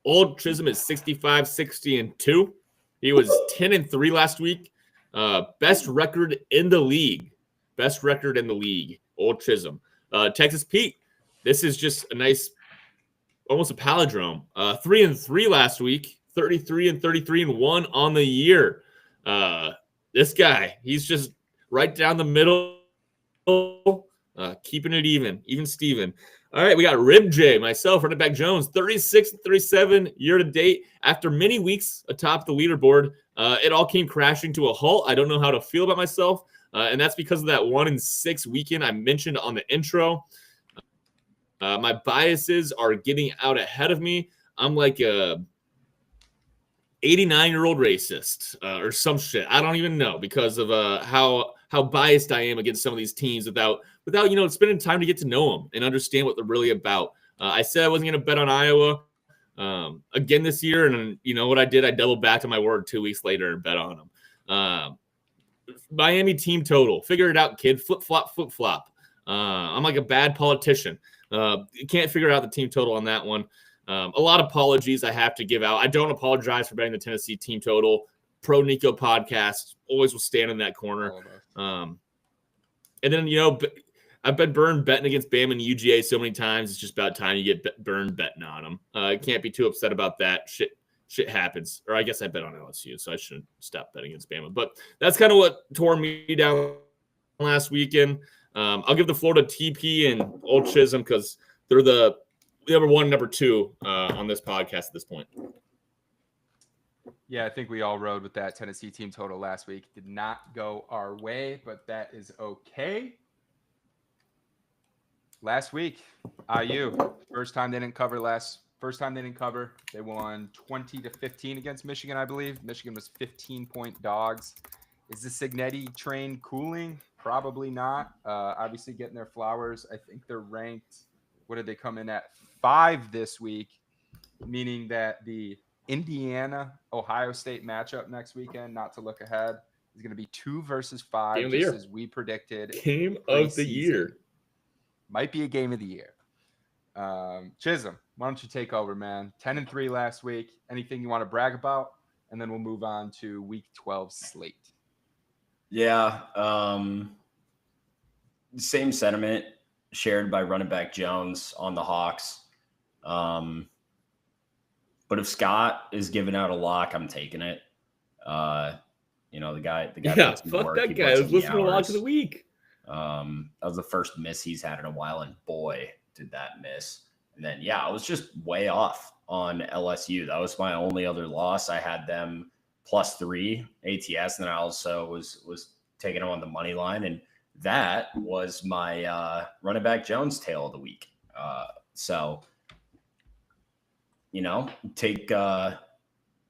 Old Chisholm is 65-60-2. He was 10-3 last week. Best record in the league. Old Chisholm. Texas Pete. This is just a nice, almost a palindrome. 3-3 last week. 33-33-1 on the year. This guy, he's just right down the middle, keeping it even Steven. All right, we got Rib J, myself, running back Jones, 36-37 year to date. After many weeks atop the leaderboard, it all came crashing to a halt. I don't know how to feel about myself, and that's because of that 1-6 weekend I mentioned on the intro. My biases are getting out ahead of me. I'm like a 89-year-old racist or some shit. I don't even know because of how how biased I am against some of these teams without spending time to get to know them and understand what they're really about. I said I wasn't going to bet on Iowa again this year, and you know what I did? I doubled back to my word 2 weeks later and bet on them. Miami team total. Figure it out, kid. Flip flop. I'm like a bad politician. Can't figure out the team total on that one. A lot of apologies I have to give out. I don't apologize for betting the Tennessee team total. Pro Nico podcast always will stand in that corner. And then, I've been burned betting against Bama and UGA so many times. It's just about time you get burned betting on them. Can't be too upset about that. Shit happens. Or I guess I bet on LSU, so I shouldn't stop betting against Bama. But that's kind of what tore me down last weekend. I'll give the floor to TP and Old Chisholm because they're the number one, number two on this podcast at this point. Yeah, I think we all rode with that Tennessee team total last week. Did not go our way, but that is okay. Last week, IU, first time they didn't cover. They won 20-15 against Michigan, I believe. Michigan was 15-point dogs. Is the Cignetti train cooling? Probably not. Obviously getting their flowers. I think they're ranked. What did they come in at? 5 this week, meaning that the Indiana-Ohio State matchup next weekend, not to look ahead, is going to be 2 versus 5, just as we predicted. Game of the year. Might be a game of the year. Chisholm, why don't you take over, man? 10-3 last week. Anything you want to brag about? And then we'll move on to week 12 slate. Yeah. Same sentiment shared by running back Jones on the Hawks. But if Scott is giving out a lock, I'm taking it. The guy. Yeah, fuck that guy. I was listening to lock of the week. That was the first miss he's had in a while, and boy, did that miss. And then, I was just way off on LSU. That was my only other loss. I had them +3 ATS, and then I also was taking them on the money line, and that was my running back Jones tail of the week.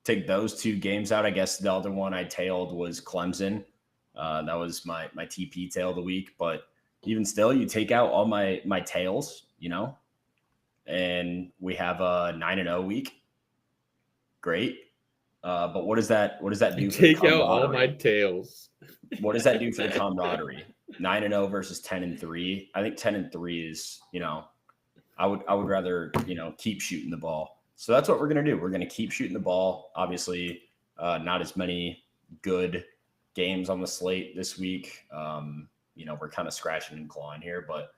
Take those 2 games out. I guess the other one I tailed was Clemson. That was my TP tail of the week. But even still, you take out all my tails, and we have a 9-0 week. Great. But what does that do? Take out all my tails. What does that do for the camaraderie? 9-0 versus 10-3. I think 10-3 is, I would rather, keep shooting the ball. So that's what we're going to do. We're going to keep shooting the ball. Obviously, not as many good games on the slate this week. We're kind of scratching and clawing here, but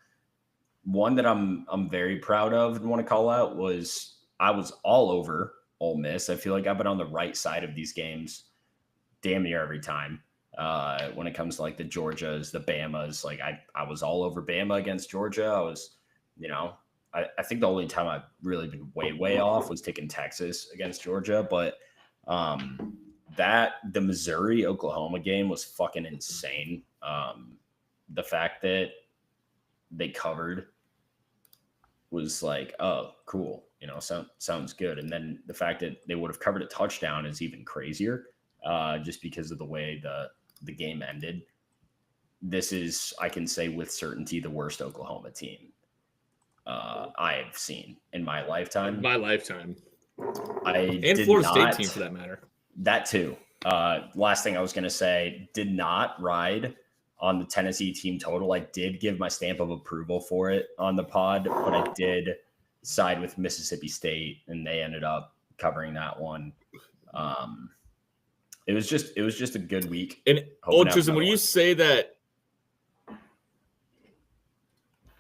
one that I'm very proud of and want to call out was I was all over Ole Miss. I feel like I've been on the right side of these games damn near every time. When it comes to like the Georgias, the Bamas, like I was all over Bama against Georgia. I was, I think the only time I've really been way off was taking Texas against Georgia, but the Missouri-Oklahoma game was fucking insane. The fact that they covered was like, oh, cool. Sounds good. And then the fact that they would have covered a touchdown is even crazier, just because of the way the game ended. This is, I can say with certainty, the worst Oklahoma team I have seen in my lifetime. And Florida State team for that matter. That too. Last thing I was going to say, did not ride on the Tennessee team total. I did give my stamp of approval for it on the pod, but I did side with Mississippi State, and they ended up covering that one. It was just a good week. And Old Chisholm, when you say that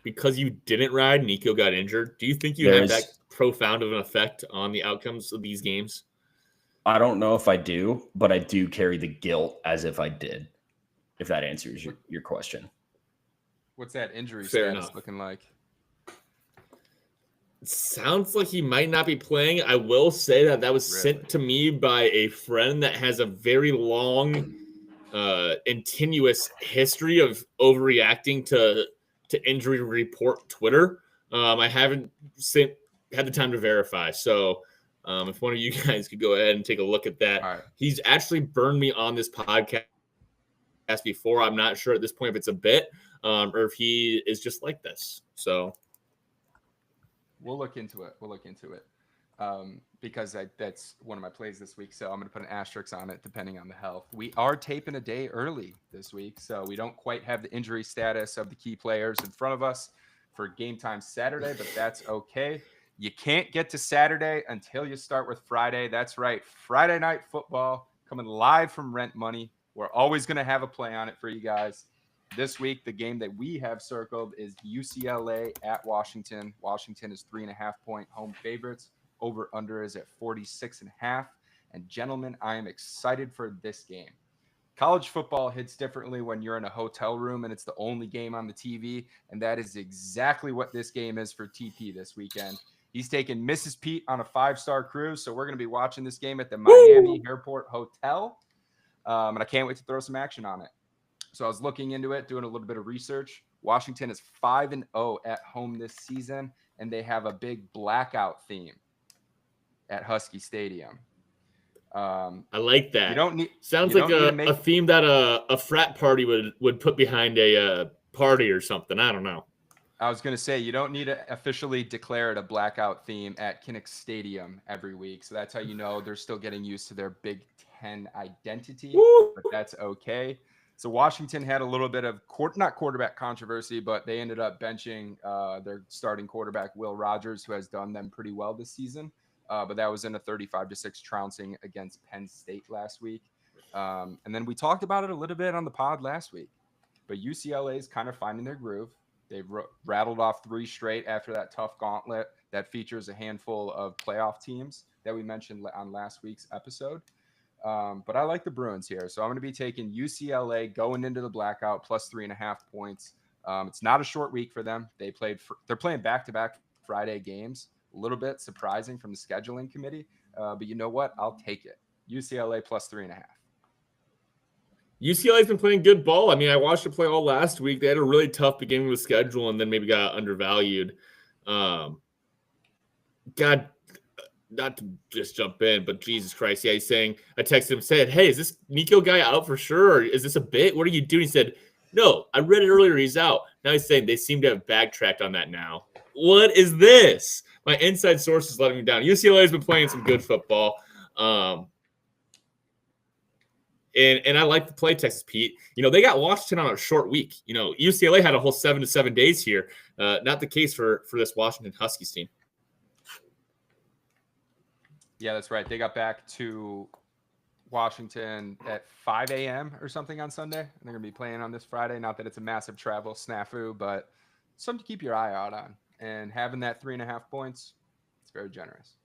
because you didn't ride, Nico got injured, do you think you had that profound of an effect on the outcomes of these games? I don't know if I do, but I do carry the guilt as if I did, if that answers your question. What's that injury Fair status enough. looking like? It sounds like he might not be playing. I will say that was sent to me by a friend that has a very long and tenuous history of overreacting to injury report Twitter. I haven't had the time to verify. So if one of you guys could go ahead and take a look at that. All right. He's actually burned me on this podcast before. I'm not sure at this point if it's a bit or if he is just like this. So we'll look into it. Because that's one of my plays this week. So I'm going to put an asterisk on it depending on the health. We are taping a day early this week, so we don't quite have the injury status of the key players in front of us for game time Saturday, but that's okay. You can't get to Saturday until you start with Friday. That's right. Friday night football coming live from Rent Money. We're always going to have a play on it for you guys. This week, the game that we have circled is UCLA at Washington. Washington is 3.5-point home favorites. Over under is at 46.5. And gentlemen, I am excited for this game. College football hits differently when you're in a hotel room and it's the only game on the TV. And that is exactly what this game is for TP this weekend. He's taking Mrs. Pete on a 5-star cruise. So we're going to be watching this game at the Miami Airport Hotel. And I can't wait to throw some action on it. So I was looking into it, doing a little bit of research. Washington is 5-0 at home this season, and they have a big blackout theme at Husky Stadium. I like that. You don't need sounds like a theme that a frat party would put behind a party or something. I don't know. I was going to say, you don't need to officially declare it a blackout theme at Kinnick Stadium every week. So that's how you know they're still getting used to their Big Ten identity, but that's okay. So Washington had a little bit of not quarterback controversy, but they ended up benching their starting quarterback, Will Rogers, who has done them pretty well this season. But that was in a 35-6 trouncing against Penn State last week. And then we talked about it a little bit on the pod last week. But UCLA is kind of finding their groove. They've rattled off 3 straight after that tough gauntlet that features a handful of playoff teams that we mentioned on last week's episode. But I like the Bruins here. So I'm going to be taking UCLA going into the blackout plus 3.5 points. It's not a short week for them. They're playing back-to-back Friday games. A little bit surprising from the scheduling committee. But you know what? I'll take it. UCLA plus 3.5. UCLA's been playing good ball. I mean, I watched it play all last week. They had a really tough beginning of the schedule and then maybe got undervalued. God, not to just jump in, but Jesus Christ. Yeah, he's saying, I texted him, said, hey, is this Nico guy out for sure? Or is this a bit? What are you doing? He said, no, I read it earlier. He's out. Now he's saying they seem to have backtracked on that now. What is this? My inside source is letting me down. UCLA has been playing some good football. And I like to play Texas Pete. You know, they got Washington on a short week. You know, UCLA had a whole 7 to 7 days here. Not the case for this Washington Huskies team. Yeah, that's right. They got back to Washington at 5 a.m. or something on Sunday. And they're going to be playing on this Friday. Not that it's a massive travel snafu, but something to keep your eye out on. And having that 3.5 points, it's very generous.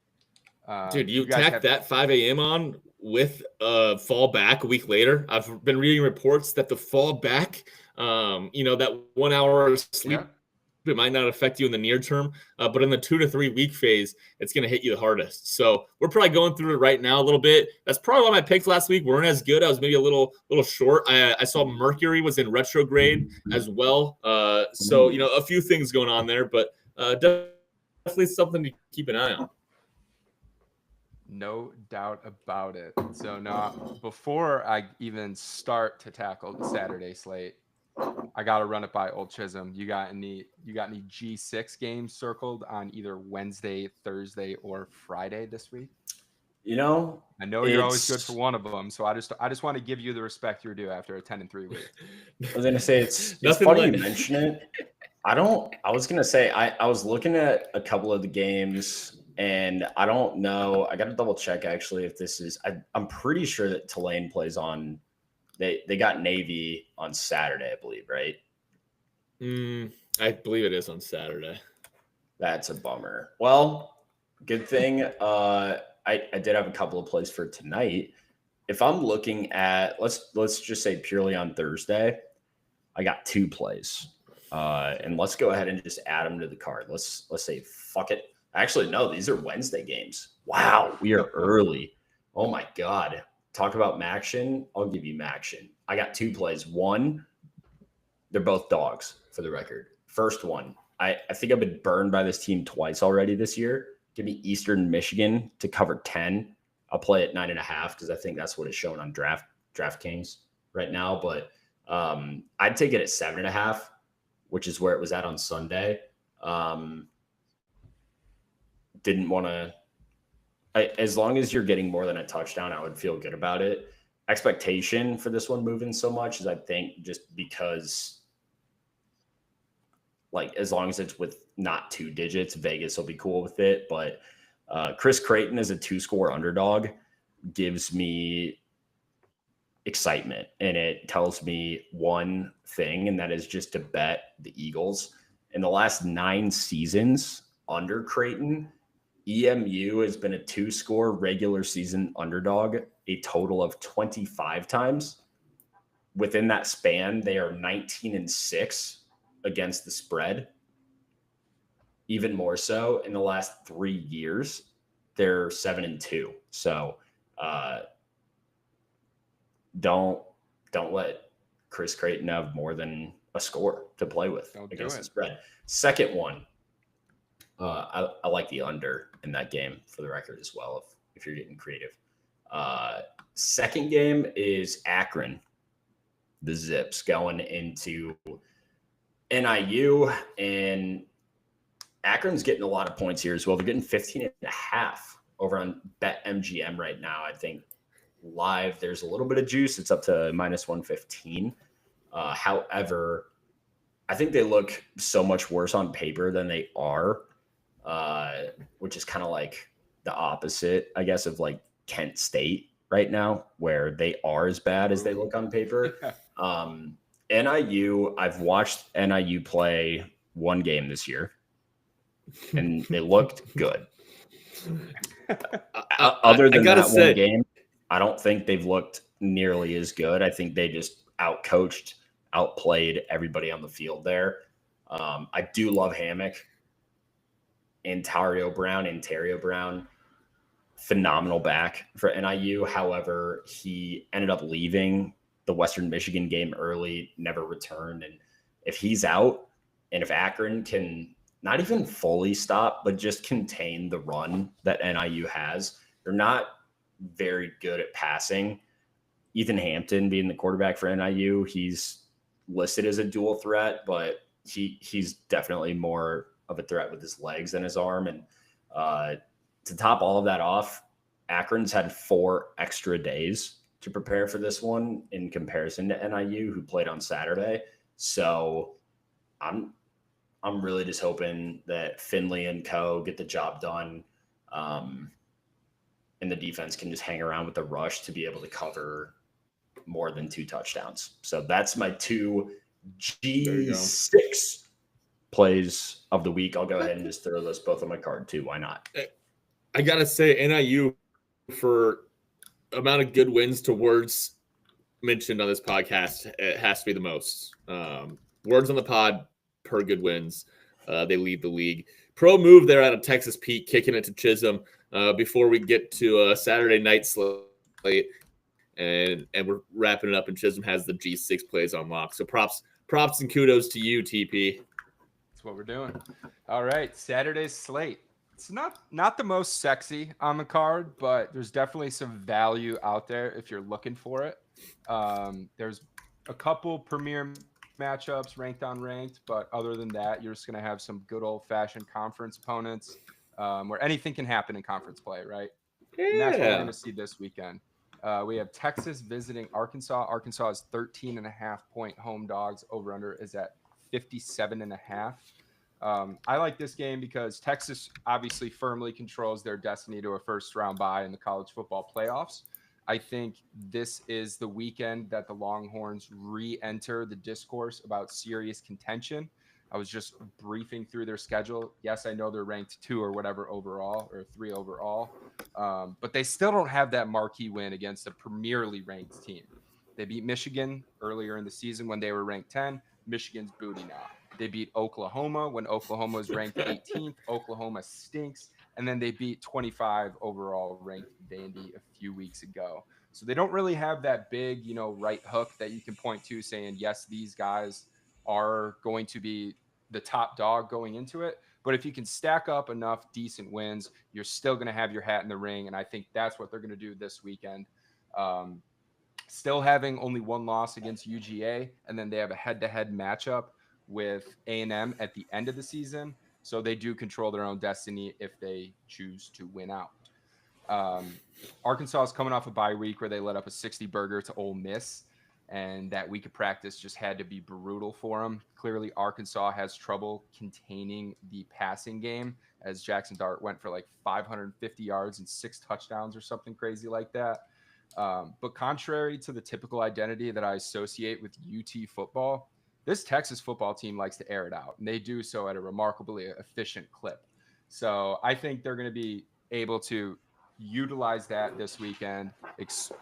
Dude, you tack that 5 a.m. on with fall back a week later. I've been reading reports that the fall back, that 1 hour of sleep, it might not affect you in the near term, but in the 2 to 3 week phase, it's going to hit you the hardest. So we're probably going through it right now a little bit. That's probably why my picks last week weren't as good. I was maybe a little short. I saw Mercury was in retrograde as well. So, a few things going on there, but definitely something to keep an eye on. No doubt about it. So now, before I even start to tackle the Saturday slate, I got to run it by Old Chisholm. You got any G6 games circled on either Wednesday, Thursday, or Friday this week? I know you're always good for one of them, so I just want to give you the respect you're due after a 10-3 week. I was gonna say it's funny you mention it. I was gonna say I was looking at a couple of the games. And I don't know. I got to double check actually if this is. I'm pretty sure that Tulane plays on. They got Navy on Saturday, I believe, right? I believe it is on Saturday. That's a bummer. Well, good thing. I did have a couple of plays for tonight. If I'm looking at let's just say purely on Thursday, I got 2 plays. And let's go ahead and just add them to the card. Let's say fuck it. Actually, no, these are Wednesday games. Wow, we are early. Oh, my God. Talk about Maction. I'll give you Maction. I got 2 plays. One, they're both dogs, for the record. First one, I think I've been burned by this team twice already this year. Give me Eastern Michigan to cover 10. I'll play at 9.5 because I think that's what is shown on DraftKings right now. But I'd take it at 7.5, which is where it was at on Sunday. Didn't want to, as long as you're getting more than a touchdown, I would feel good about it. Expectation for this one moving so much is, I think, just because, like, as long as it's with not 2 digits, Vegas will be cool with it. But Chris Creighton as a 2-score underdog gives me excitement, and it tells me one thing, and that is just to bet the Eagles. In the last 9 seasons under Creighton, EMU has been a 2-score regular season underdog a total of 25 times. Within that span, they are 19-6 against the spread. Even more so in the last 3 years, they're 7-2. So don't let Chris Creighton have more than a score to play with against the spread. Second one, I like the under in that game, for the record, as well, if you're getting creative. Second game is Akron, the Zips, going into NIU, and Akron's getting a lot of points here as well. They're getting 15.5 over on BetMGM right now. I think live there's a little bit of juice. It's up to -115. However, I think they look so much worse on paper than they are, which is kind of like the opposite, I guess, of like Kent State right now, where they are as bad as they look on paper. NIU, I've watched NIU play one game this year, and they looked good. Other than that one game, I don't think they've looked nearly as good. I think they just outcoached, outplayed everybody on the field there. I do love Hammock. Ontario Brown, phenomenal back for NIU. However, he ended up leaving the Western Michigan game early, never returned. And if he's out, and if Akron can not even fully stop, but just contain the run that NIU has, they're not very good at passing. Ethan Hampton being the quarterback for NIU, he's listed as a dual threat, but he's definitely more of a threat with his legs than his arm. And to top all of that off, Akron's had 4 extra days to prepare for this one in comparison to NIU, who played on Saturday. So I'm really just hoping that Finley and co get the job done, and the defense can just hang around with the rush to be able to cover more than 2 touchdowns. So that's my 2 G6 plays of the week. I'll go ahead and just throw those both on my card too. Why not? I gotta say, NIU, for amount of good wins to words mentioned on this podcast, it has to be the most. Words on the pod per good wins. They lead the league. Pro move there out of Texas Pete, kicking it to Chisholm before we get to a Saturday night slate. And we're wrapping it up, and Chisholm has the G6 plays on lock. So props and kudos to you, TP. That's what we're doing. All right, Saturday's slate. It's not the most sexy on the card, but there's definitely some value out there if you're looking for it. There's a couple premier matchups ranked on ranked, but other than that, you're just going to have some good old-fashioned conference opponents where anything can happen in conference play, right? Yeah. And that's what we're going to see this weekend. We have Texas visiting Arkansas. Arkansas is 13.5-point home dogs. Over-under is at 57.5. I like this game because Texas obviously firmly controls their destiny to a first-round bye in the college football playoffs. I think this is the weekend that the Longhorns re-enter the discourse about serious contention. I was just briefing through their schedule. Yes, I know they're ranked 2 or whatever overall, or 3 overall, but they still don't have that marquee win against a premierly ranked team. They beat Michigan earlier in the season when they were ranked 10. Michigan's booty now. They beat Oklahoma when Oklahoma was ranked 18th. Oklahoma stinks. And then they beat 25 overall ranked Vandy a few weeks ago. So they don't really have that big, right hook that you can point to saying, yes, these guys are going to be the top dog going into it. But if you can stack up enough decent wins, you're still going to have your hat in the ring. And I think that's what they're going to do this weekend. still having only one loss against UGA, and then they have a head-to-head matchup with A&M at the end of the season. So they do control their own destiny if they choose to win out. Arkansas is coming off a bye week where they let up a 60 burger to Ole Miss, and that week of practice just had to be brutal for them. Clearly, Arkansas has trouble containing the passing game, as Jackson Dart went for like 550 yards and 6 touchdowns or something crazy like that. But contrary to the typical identity that I associate with UT football, this Texas football team likes to air it out, and they do so at a remarkably efficient clip. So I think they're going to be able to utilize that this weekend,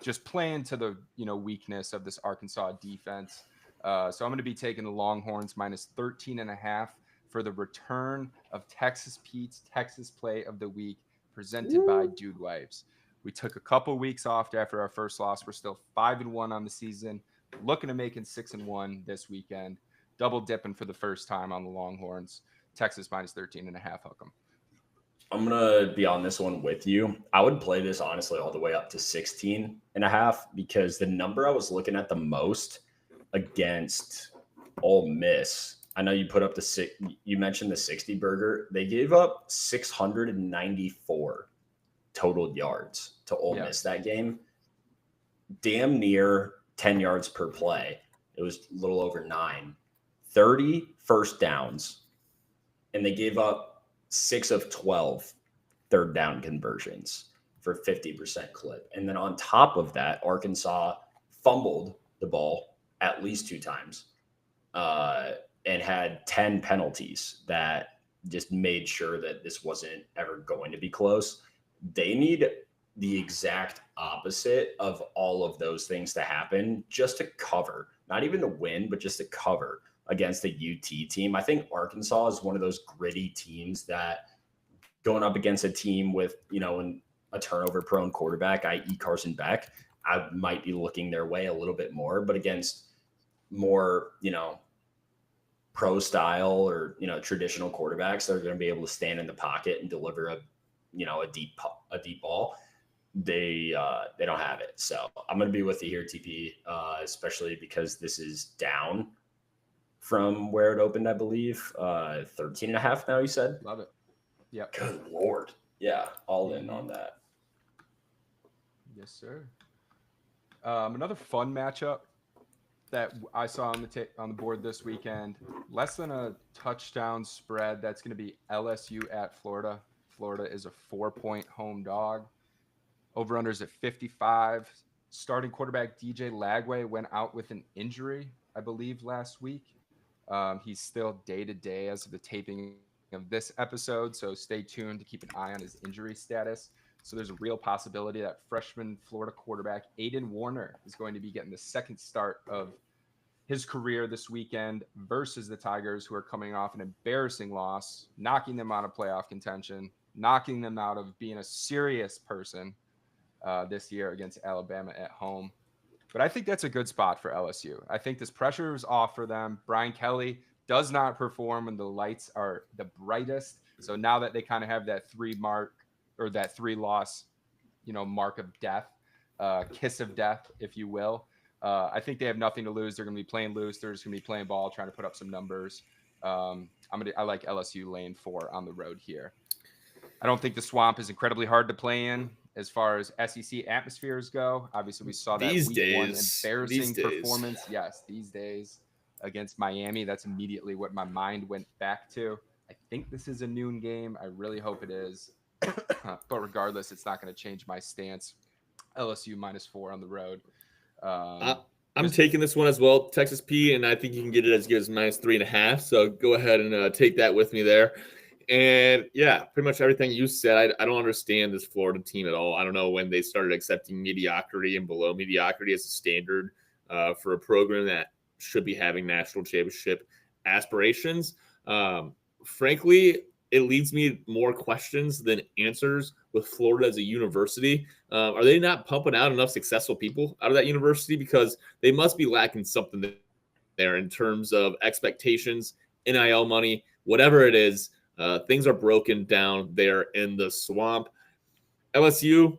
just playing to the weakness of this Arkansas defense. So I'm going to be taking the Longhorns minus 13.5 for the return of Texas Pete's Texas Play of the Week, presented by Dude Wipes. We took a couple weeks off after our first loss. We're still 5-1 on the season, looking to making 6-1 this weekend. Double dipping for the first time on the Longhorns. Texas minus 13.5. Hook 'em. I'm going to be on this one with you. I would play this honestly all the way up to 16.5 because the number I was looking at the most against Ole Miss, I know you put up you mentioned the 60 burger. They gave up 694 total yards to Ole Miss that game. Damn near 10 yards per play. It was a little over 9. 30 first downs, and they gave up 6 of 12 third down conversions for 50% clip. And then on top of that, Arkansas fumbled the ball at least 2 times and had 10 penalties that just made sure that this wasn't ever going to be close. They need the exact opposite of all of those things to happen just to cover, not even to win, but just to cover against the UT team. I think Arkansas is one of those gritty teams that going up against a team with, a turnover prone quarterback, i.e. Carson Beck, I might be looking their way a little bit more, but against more, pro style or, traditional quarterbacks that are going to be able to stand in the pocket and deliver a deep ball. They don't have it. So I'm going to be with you here, TP, especially because this is down from where it opened, I believe. 13.5 now, you said? Love it. Yeah. Good Lord. Yeah, all in on that. Yes, sir. Another fun matchup that I saw on the board this weekend, less than a touchdown spread. That's going to be LSU at Florida. Florida is a 4-point home dog. Over-unders at 55. Starting quarterback DJ Lagway went out with an injury, I believe, last week. He's still day-to-day as of the taping of this episode, so stay tuned to keep an eye on his injury status. So there's a real possibility that freshman Florida quarterback Aiden Warner is going to be getting the second start of his career this weekend versus the Tigers, who are coming off an embarrassing loss, knocking them out of playoff contention, knocking them out of being a serious person this year against Alabama at home. But I think that's a good spot for LSU. I think this pressure is off for them. Brian Kelly does not perform when the lights are the brightest. So now that they kind of have that 3-loss, mark of death, kiss of death, if you will, I think they have nothing to lose. They're going to be playing loose. They're just going to be playing ball, trying to put up some numbers. I like LSU lane 4 on the road here. I don't think the Swamp is incredibly hard to play in as far as SEC atmospheres go. Obviously, we saw that week 1 embarrassing performance. Yes, these days against Miami. That's immediately what my mind went back to. I think this is a noon game. I really hope it is. But regardless, it's not going to change my stance. LSU -4 on the road. I'm taking this one as well, Texas P, and I think you can get it as good as -3.5. So go ahead and take that with me there. And yeah, pretty much everything you said. I don't understand this Florida team at all. I don't know when they started accepting mediocrity and below mediocrity as a standard for a program that should be having national championship aspirations. Frankly, it leads me more questions than answers with Florida as a university. Are they not pumping out enough successful people out of that university? Because they must be lacking something there in terms of expectations, NIL money, whatever it is. Things are broken down there in the Swamp. LSU,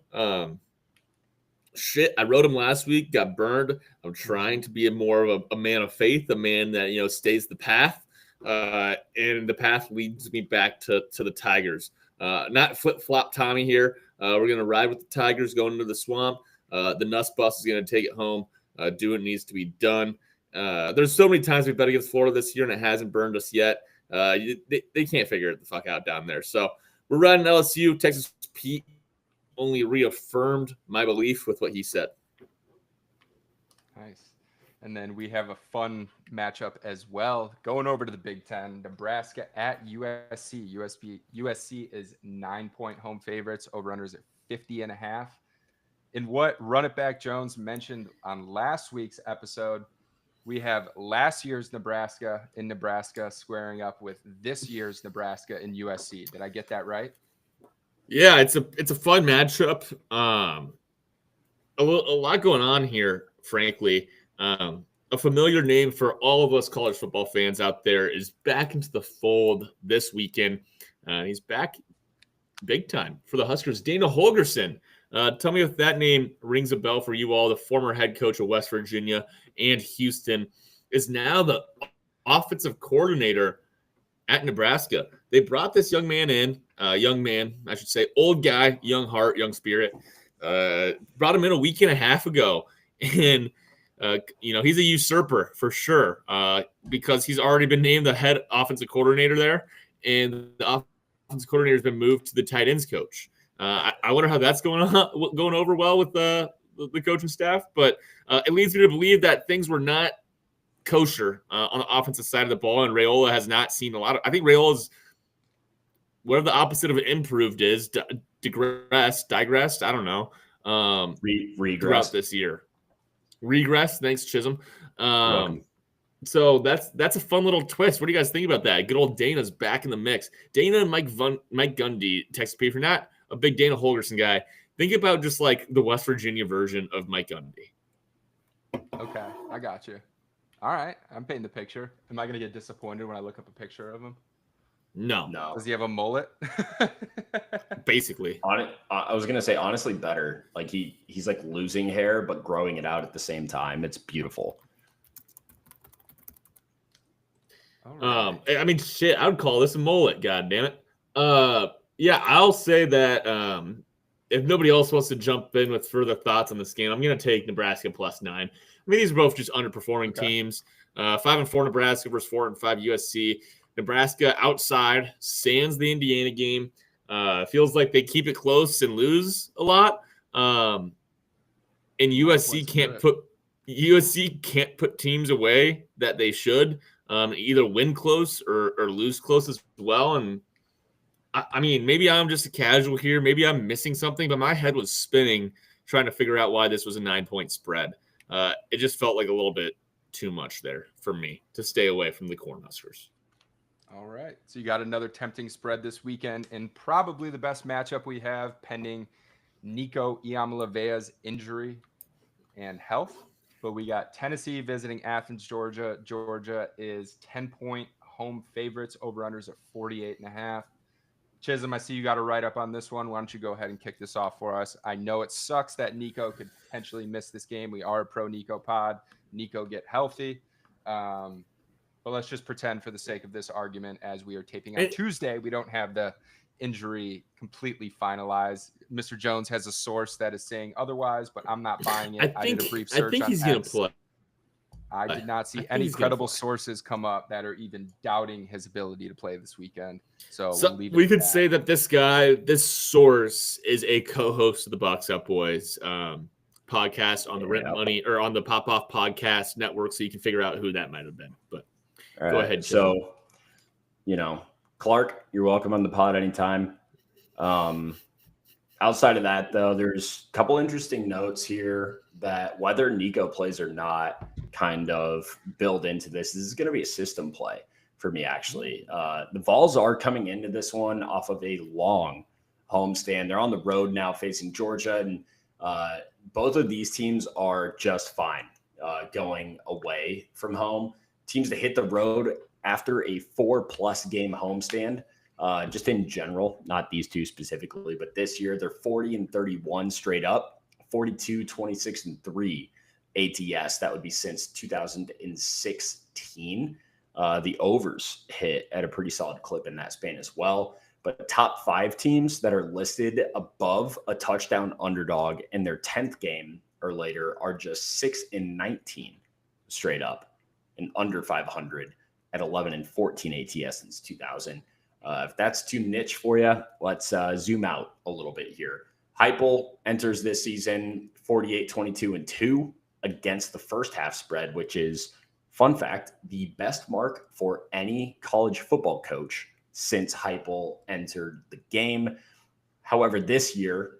Shit, I wrote him last week, got burned. I'm trying to be more of a man of faith, a man that, stays the path. And the path leads me back to the Tigers. Not flip-flop Tommy here. We're going to ride with the Tigers going into the swamp. The Nuss Bus is going to take it home, do what needs to be done. There's so many times we've bet against Florida this year, and it hasn't burned us yet. They can't figure it the fuck out down there. So we're riding LSU. Texas Pete only reaffirmed my belief with what he said. Nice. And then we have a fun matchup as well. Going over to the Big Ten, Nebraska at USC. USC is 9-point home favorites. Over-unders at 50.5. In what Run It Back Jones mentioned on last week's episode, we have last year's Nebraska in Nebraska squaring up with this year's Nebraska in USC. Did I get that right? Yeah, it's a fun matchup. A lot going on here, frankly. A familiar name for all of us college football fans out there is back into the fold this weekend. He's back big time for the Huskers. Dana Holgorsen. Tell me if that name rings a bell for you all. The former head coach of West Virginia and Houston is now the offensive coordinator at Nebraska. They brought this young man in, old guy, young heart, young spirit. Brought him in a week and a half ago. And, he's a usurper for sure because he's already been named the head offensive coordinator there. And the offensive coordinator has been moved to the tight ends coach. I wonder how that's going over well with the coaching staff. But it leads me to believe that things were not kosher on the offensive side of the ball, and Raiola has not seen a lot of. I think Raiola's whatever the opposite of improved is, digressed. I don't know. Regress throughout this year. Regress. Thanks, Chisholm. So that's a fun little twist. What do you guys think about that? Good old Dana's back in the mix. Dana and Mike Gundy, Texas P. If you're not a big Dana Holgorsen guy, think about just like the West Virginia version of Mike Gundy. Okay, I got you. All right, I'm painting the picture. Am I going to get disappointed when I look up a picture of him? No. Does he have a mullet? Basically. I was going to say, honestly, better. Like he's like losing hair, but growing it out at the same time. It's beautiful. All right. I mean, shit, I would call this a mullet, God damn it. Yeah, I'll say that if nobody else wants to jump in with further thoughts on this game, I'm going to take Nebraska +9. I mean, these are both just underperforming teams. 5-4 Nebraska versus 4-5 USC. Nebraska outside sans the Indiana game. Feels like they keep it close and lose a lot. And USC can't put teams away that they should. Either win close or lose close as well. And I mean, maybe I'm just a casual here. Maybe I'm missing something, but my head was spinning trying to figure out why this was a 9-point spread. It just felt like a little bit too much there for me to stay away from the Cornhuskers. All right. So you got another tempting spread this weekend, and probably the best matchup we have pending Nico Iamalevea's injury and health. But we got Tennessee visiting Athens, Georgia. Georgia is 10-point home favorites, over-unders at 48.5. Chisholm, I see you got a write-up on this one. Why don't you go ahead and kick this off for us? I know it sucks that Nico could potentially miss this game. We are a pro-Nico pod. Nico get healthy. But let's just pretend for the sake of this argument, as we are taping on Tuesday, we don't have the injury completely finalized. Mr. Jones has a source that is saying otherwise, but I'm not buying it. I did a brief search. I think he's going to play. I did not see any credible sources come up that are even doubting his ability to play this weekend. So we could say that this source is a co-host of the Box Up Boys podcast on the Rent Money or on the Pop Off Podcast Network, so you can figure out who that might have been. But go ahead. So, Clark, you're welcome on the pod anytime. Outside of that, though, there's a couple interesting notes here that whether Nico plays or not kind of build into this. This is going to be a system play for me, actually. The Vols are coming into this one off of a long homestand. They're on the road now facing Georgia, and both of these teams are just fine going away from home. Teams that hit the road after a 4+ game homestand, just in general, not these two specifically, but this year they're 40-31 straight up, 42, 26, and 3 ATS. That would be since 2016. The overs hit at a pretty solid clip in that span as well. But the top 5 teams that are listed above a touchdown underdog in their 10th game or later are just 6-19 straight up and under 500 at 11 and 14 ATS since 2000. If that's too niche for you, let's zoom out a little bit here. Heupel enters this season 48, 22, and 2 against the first half spread, which is, fun fact, the best mark for any college football coach since Heupel entered the game. However, this year,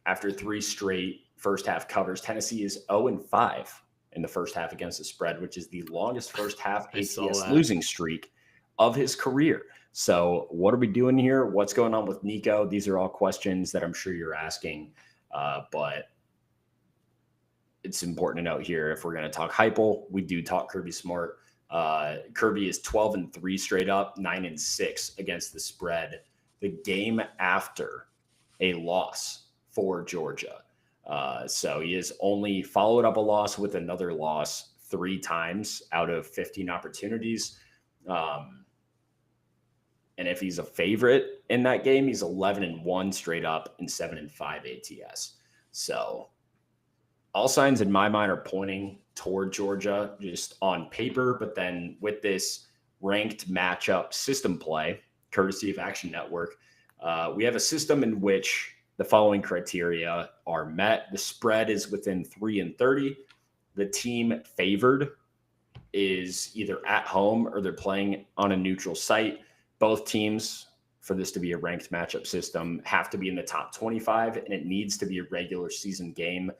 after 3 straight first half covers, Tennessee is 0-5 in the first half against the spread, which is the longest first half ATS losing streak of his career. So what are we doing here? What's going on with Nico? These are all questions that I'm sure you're asking, but it's important to note here, if we're going to talk Heupel, we do talk Kirby Smart. Kirby is 12-3 straight up, 9-6 against the spread, the game after a loss for Georgia. So he has only followed up a loss with another loss 3 times out of 15 opportunities. And if he's a favorite in that game, he's 11-1 straight up and 7-5 ATS. So all signs in my mind are pointing toward Georgia just on paper, but then with this ranked matchup system play, courtesy of Action Network, we have a system in which the following criteria are met. The spread is within 3 and 30. The team favored is either at home or they're playing on a neutral site. Both teams, for this to be a ranked matchup system, have to be in the top 25, and it needs to be a regular season game.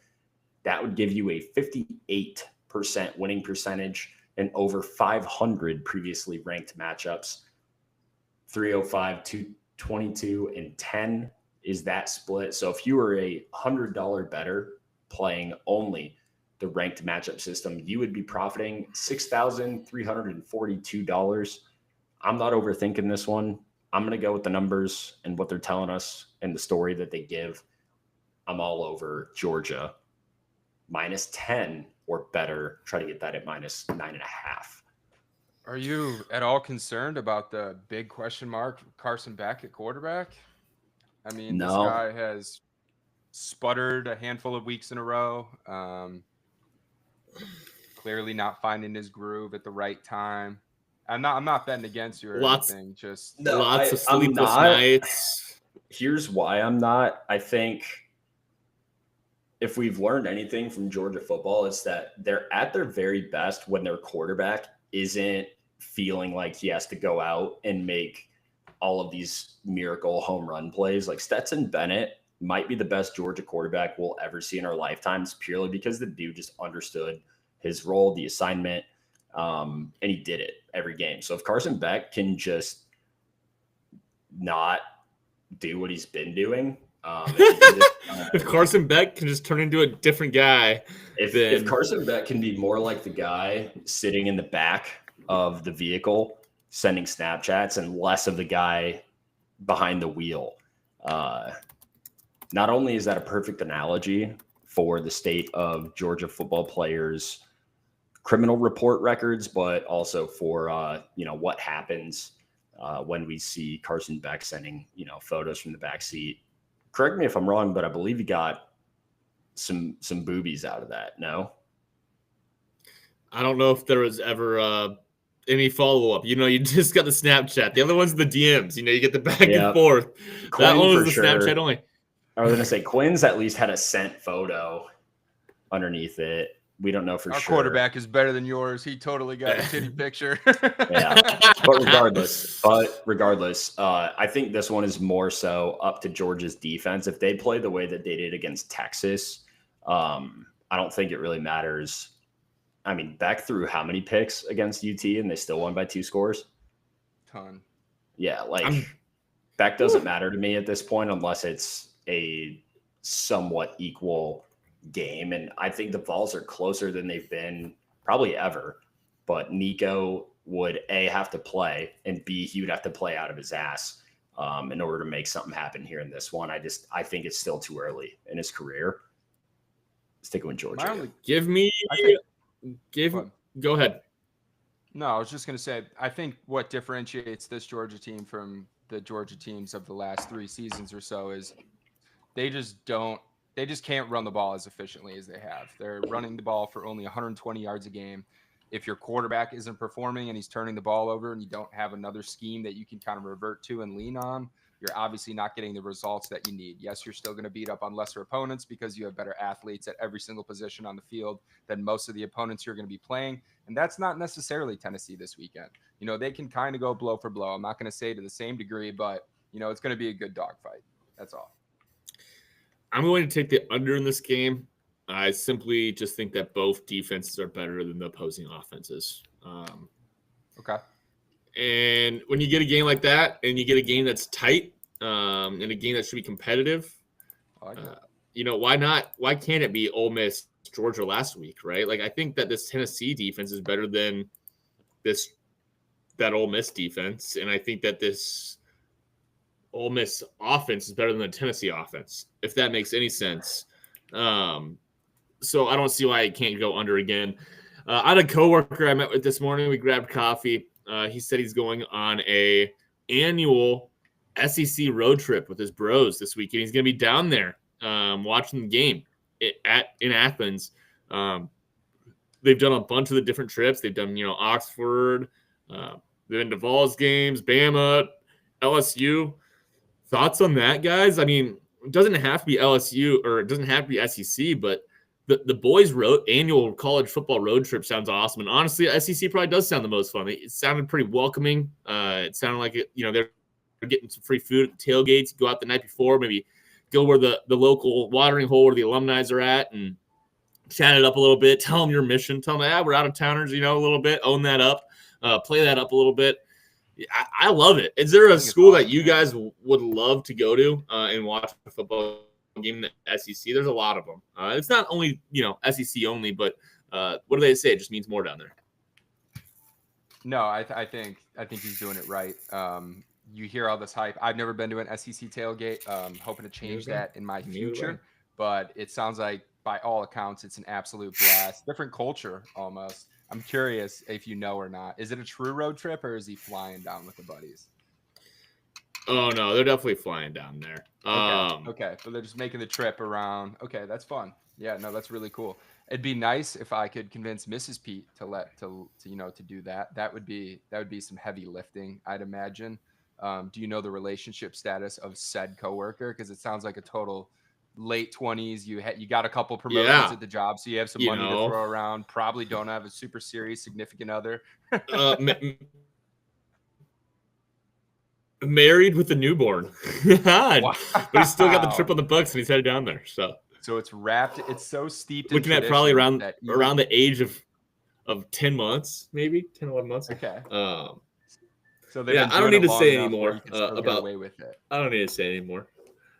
That would give you a 58% winning percentage and over 500 previously ranked matchups. 305, 222, and 10 is that split. So if you were a $100 bettor playing only the ranked matchup system, you would be profiting $6,342. I'm not overthinking this one. I'm going to go with the numbers and what they're telling us and the story that they give. I'm all over Georgia. -10 or better. Try to get that at -9.5. Are you at all concerned about the big question mark, Carson Beck at quarterback? I mean, This guy has sputtered a handful of weeks in a row. Clearly not finding his groove at the right time. I'm not betting against you or anything. Just lots of sleepless nights. Here's why I'm not. I think if we've learned anything from Georgia football, it's that they're at their very best when their quarterback isn't feeling like he has to go out and make all of these miracle home run plays. Like Stetson Bennett might be the best Georgia quarterback we'll ever see in our lifetimes, purely because the dude just understood his role, the assignment, and he did it every game. So if Carson Beck can just not do what he's been doing, if Carson Beck can just turn into a different guy, if Carson Beck can be more like the guy sitting in the back of the vehicle sending Snapchats and less of the guy behind the wheel, not only is that a perfect analogy for the state of Georgia football players' criminal report records, but also for what happens when we see Carson Beck sending photos from the backseat. Correct me if I'm wrong, but I believe he got some boobies out of that. No, I don't know if there was ever any follow up. You just got the Snapchat. The other one's the DMs. You get the back and forth. Quinn, that one was the sure. Snapchat only. I was gonna say Quinn's at least had a sent photo underneath it. We don't know for Our sure. Our quarterback is better than yours. He totally got a titty picture. Yeah, but regardless, I think this one is more so up to Georgia's defense. If they play the way that they did against Texas, I don't think it really matters. I mean, Beck threw how many picks against UT and they still won by 2 scores? Ton. Yeah, Beck doesn't matter to me at this point unless it's a somewhat equal game. And I think the Vols are closer than they've been probably ever. But Nico would A, have to play, and B, he would have to play out of his ass in order to make something happen here in this one. I think it's still too early in his career. sticking with Georgia. My only, Give me, I think, go ahead. no, I was just going to say, I think what differentiates this Georgia team from the Georgia teams of the last 3 seasons or so is they just can't run the ball as efficiently as they have. They're running the ball for only 120 yards a game. If your quarterback isn't performing and he's turning the ball over and you don't have another scheme that you can kind of revert to and lean on, you're obviously not getting the results that you need. Yes, you're still going to beat up on lesser opponents because you have better athletes at every single position on the field than most of the opponents you're going to be playing. And that's not necessarily Tennessee this weekend. They can kind of go blow for blow. I'm not going to say to the same degree, but, it's going to be a good dogfight. That's all. I'm going to take the under in this game. I simply just think that both defenses are better than the opposing offenses. Okay. And when you get a game like that, and you get a game that's tight, and a game that should be competitive, why not? Why can't it be Ole Miss, Georgia last week, right? Like, I think that this Tennessee defense is better than that Ole Miss defense, and I think that this Ole Miss offense is better than the Tennessee offense, if that makes any sense. So I don't see why it can't go under again. I had a coworker I met with this morning. We grabbed coffee. He said he's going on a annual SEC road trip with his bros this weekend. He's going to be down there watching the game in Athens. They've done a bunch of the different trips. They've done, Oxford. They've been to Vols games, Bama, LSU. Thoughts on that, guys? I mean, it doesn't have to be LSU or it doesn't have to be SEC, but the boys' annual college football road trip sounds awesome. And honestly, SEC probably does sound the most fun. It sounded pretty welcoming. It sounded like they're getting some free food at the tailgates. Go out the night before, maybe go where the local watering hole where the alumni are at and chat it up a little bit. Tell them your mission. Tell them, we're out of towners, a little bit. Own that up. Play that up a little bit. I love it. Is there a school that you guys would love to go to and watch a football game in the SEC? There's a lot of them. It's not only, SEC only, but what do they say? It just means more down there. No, I think he's doing it right. You hear all this hype. I've never been to an SEC tailgate. Hoping to change that in my future. But it sounds like, by all accounts, it's an absolute blast. Different culture, almost. I'm curious if you know or not. Is it a true road trip, or is he flying down with the buddies? Oh, no, they're definitely flying down there. Okay. So they're just making the trip around. Okay, that's fun. Yeah, no, that's really cool. It'd be nice if I could convince Mrs. Pete to do that. That would be some heavy lifting, I'd imagine. Do you know the relationship status of said coworker? Because it sounds like a total late 20s. You got a couple promotions at the job, so you have some money to throw around. Probably don't have a super serious significant other. Married with a newborn. Wow. But he's still got the trip on the books and he's headed down there. So it's wrapped. It's so steeped looking in at probably around the age of 10 months, maybe 10, 11 months. Okay. So I don't need to say anymore about away with it. I don't need to say anymore.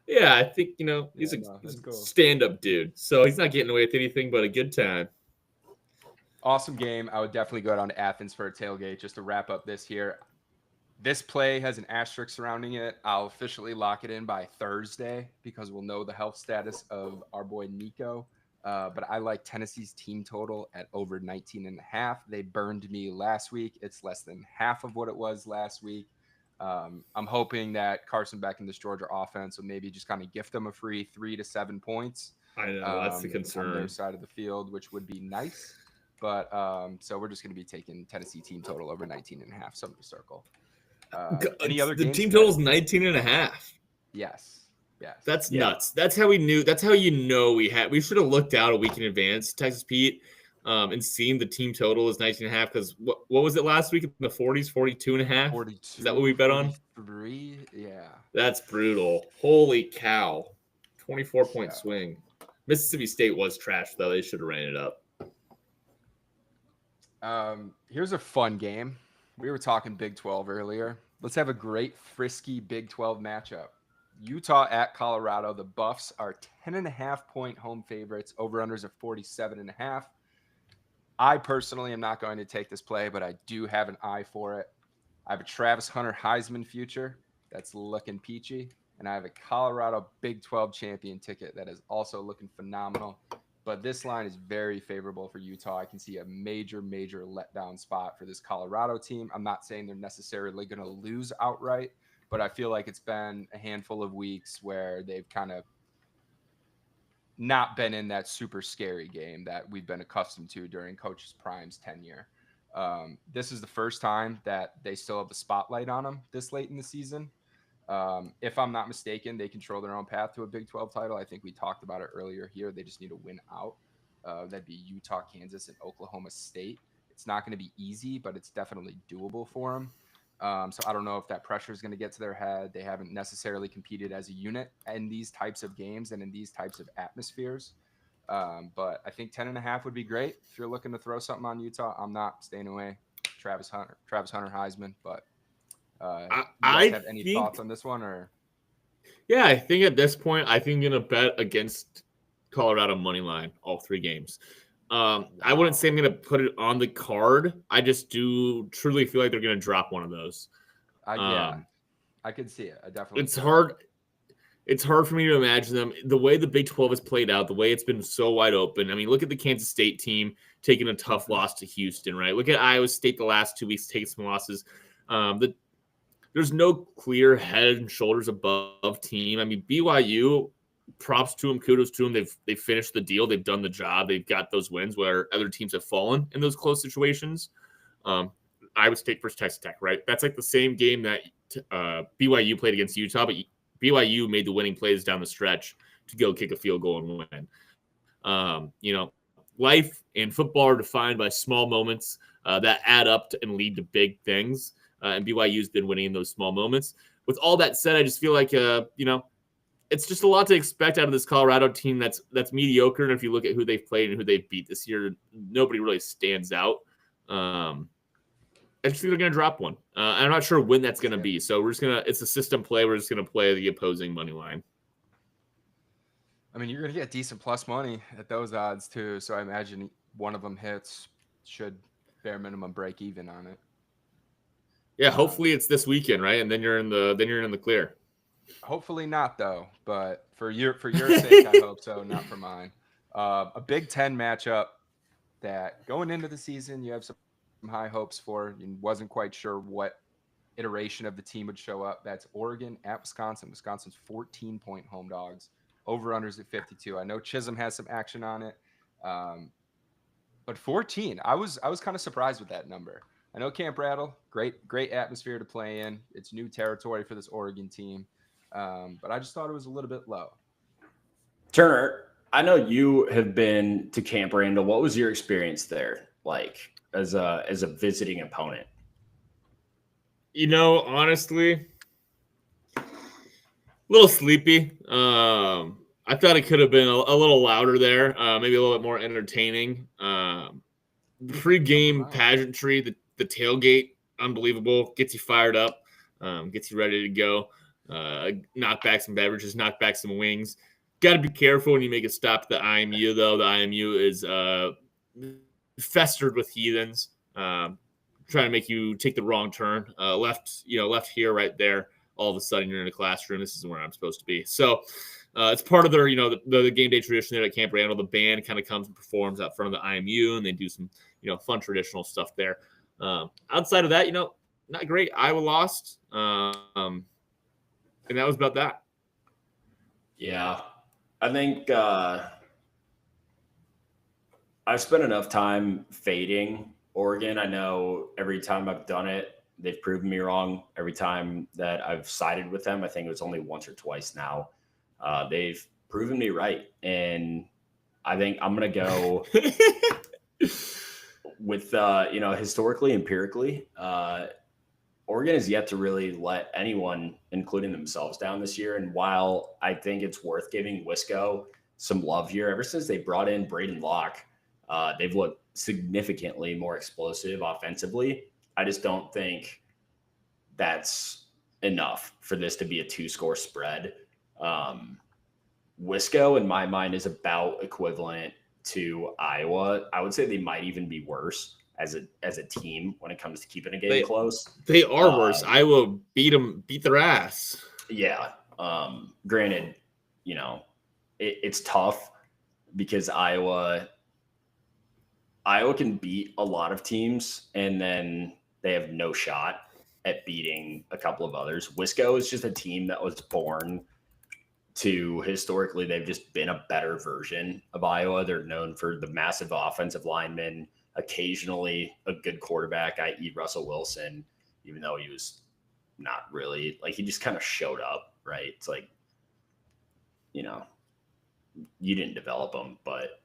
Yeah, I think he's a cool stand-up dude, so he's not getting away with anything but a good time. Awesome game. I would definitely go down to Athens for a tailgate just to wrap up this here. This play has an asterisk surrounding it. I'll officially lock it in by Thursday because we'll know the health status of our boy Nico. But I like Tennessee's team total at over 19.5. They burned me last week. It's less than half of what it was last week. I'm hoping that Carson Beck and this Georgia offense will maybe just kind of gift them a free 3 to 7 points. I know that's the concern on their side of the field, which would be nice. But so we're just going to be taking Tennessee team total over 19.5. Something to circle. Any other games? The team total is 19.5. Yes. That's nuts. That's how we knew. That's how we should have looked out a week in advance, Texas Pete, and seen the team total is 19.5. Because what was it last week in the 40s? 42.5. 42. Is that what we bet on? 43. Yeah. That's brutal. Holy cow! 24-point swing. Mississippi State was trash though. They should have ran it up. Here's a fun game. We were talking Big 12 earlier. Let's have a great frisky Big 12 matchup. Utah at Colorado. The Buffs are 10.5-point home favorites. Over-unders of 47.5. I personally am not going to take this play, but I do have an eye for it. I have a Travis Hunter Heisman future that's looking peachy, and I have a Colorado Big 12 champion ticket that is also looking phenomenal. But this line is very favorable for Utah. I can see a major letdown spot for this Colorado team. I'm not saying they're necessarily going to lose outright, but I feel like it's been a handful of weeks where they've kind of not been in that super scary game that we've been accustomed to during Coach Prime's tenure. This is the first time that they still have the spotlight on them this late in the season. If I'm not mistaken, they control their own path to a Big 12 title. I think we talked about it earlier here. They just need to win out. That'd be Utah, Kansas, and Oklahoma State. It's not going to be easy, but it's definitely doable for them. So I don't know if that pressure is going to get to their head. They haven't necessarily competed as a unit in these types of games and in these types of atmospheres. But I think 10.5 would be great. If you're looking to throw something on Utah, I'm not staying away. Travis Hunter Heisman, but you guys have any thoughts on this one? Or yeah, I think at this point, I think I'm gonna bet against Colorado money line all 3 games. I wouldn't say I'm gonna put it on the card. I just do truly feel like they're gonna drop one of those. I could see it. I definitely. It's hard for me to imagine them. The way the Big 12 has played out, the way it's been so wide open. I mean, look at the Kansas State team taking a tough loss to Houston, right? Look at Iowa State the last 2 weeks taking some losses. There's no clear head and shoulders above team. I mean, BYU, props to them, kudos to them. They've finished the deal. They've done the job. They've got those wins where other teams have fallen in those close situations. Iowa State versus Texas Tech, right? That's like the same game that BYU played against Utah, but BYU made the winning plays down the stretch to go kick a field goal and win. Life and football are defined by small moments that add up and lead to big things. And BYU's been winning in those small moments. With all that said, I just feel like, it's just a lot to expect out of this Colorado team that's mediocre. And if you look at who they've played and who they've beat this year, nobody really stands out. I just think they're going to drop one. I'm not sure when that's going to be. So it's a system play. We're just going to play the opposing money line. I mean, you're going to get decent plus money at those odds too. So I imagine one of them hits, should bare minimum break even on it. Yeah, hopefully it's this weekend, right? And then you're in the clear. Hopefully not, though. But for your sake, I hope so, not for mine. A Big Ten matchup that going into the season you have some high hopes for. You wasn't quite sure what iteration of the team would show up. That's Oregon at Wisconsin. Wisconsin's 14-point home dogs. Over-unders at 52. I know Chisholm has some action on it, but 14. I was kind of surprised with that number. I know Camp Rattle, great atmosphere to play in. It's new territory for this Oregon team, but I just thought it was a little bit low. Turner, I know you have been to Camp Randall. What was your experience there like as a visiting opponent? Honestly, a little sleepy. I thought it could have been a little louder there, maybe a little bit more entertaining. The pre-game pageantry, the tailgate, unbelievable. Gets you fired up, gets you ready to go. Knock back some beverages, knock back some wings. Got to be careful when you make a stop at the IMU, though. The IMU is festered with heathens, trying to make you take the wrong turn. Left here, right there. All of a sudden, you're in a classroom. This isn't where I'm supposed to be. So it's part of their, the game day tradition there at Camp Randall. The band kind of comes and performs out front of the IMU, and they do some, fun traditional stuff there. Outside of that, not great. Iowa lost, and that was about that. Yeah, I think I've spent enough time fading Oregon. I know every time I've done it, they've proven me wrong. Every time that I've sided with them, I think it was only once or twice now, they've proven me right. And I think I'm going to go with, historically, empirically, Oregon has yet to really let anyone, including themselves, down this year. And while I think it's worth giving Wisco some love here, ever since they brought in Braden Locke, they've looked significantly more explosive offensively. I just don't think that's enough for this to be a 2-score spread. Wisco, in my mind, is about equivalent to Iowa. I would say they might even be worse as a team when it comes to keeping a game close. They are worse. Iowa beat their ass. Yeah. Granted, it's tough because Iowa can beat a lot of teams, and then they have no shot at beating a couple of others. Wisco is just a team that was born to, historically, they've just been a better version of Iowa. They're known for the massive offensive linemen, occasionally a good quarterback, i.e. Russell Wilson, even though he was not really, like, he just kind of showed up, right? It's like, you know, you didn't develop him, but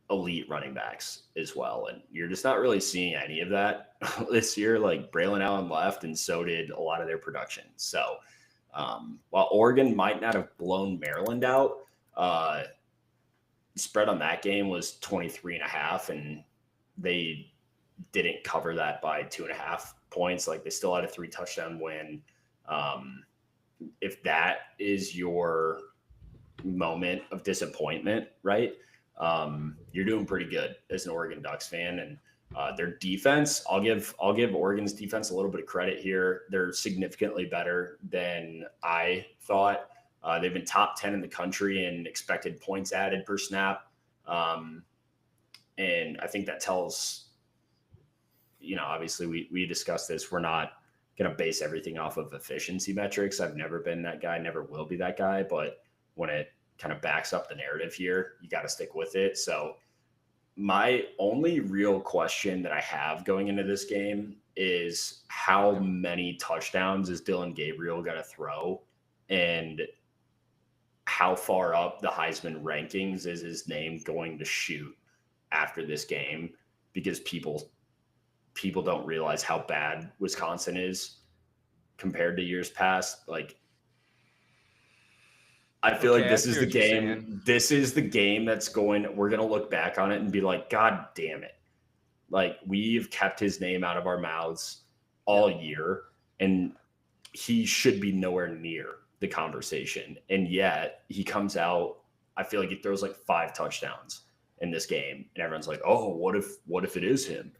elite running backs as well. And you're just not really seeing any of that this year. Like, Braylon Allen left, and so did a lot of their production. So while Oregon might not have blown Maryland out, spread on that game was 23.5, and they didn't cover that by 2.5 points. Like, they still had a 3-touchdown win. If that is your moment of disappointment, right? You're doing pretty good as an Oregon Ducks fan. And their defense, I'll give Oregon's defense a little bit of credit here. They're significantly better than I thought. They've been top 10 in the country in expected points added per snap. And I think that tells, obviously we discussed this. We're not going to base everything off of efficiency metrics. I've never been that guy, never will be that guy. But when it kind of backs up the narrative here, you got to stick with it. So my only real question that I have going into this game is how many touchdowns is Dylan Gabriel going to throw, and how far up the Heisman rankings is his name going to shoot after this game, because people don't realize how bad Wisconsin is compared to years past. Like, I feel like this is the game. This is the game we're going to look back on it and be like, God damn it. Like, we've kept his name out of our mouths all year, and he should be nowhere near the conversation. And yet he comes out, I feel like he throws like 5 touchdowns in this game, and everyone's like, oh, what if it is him?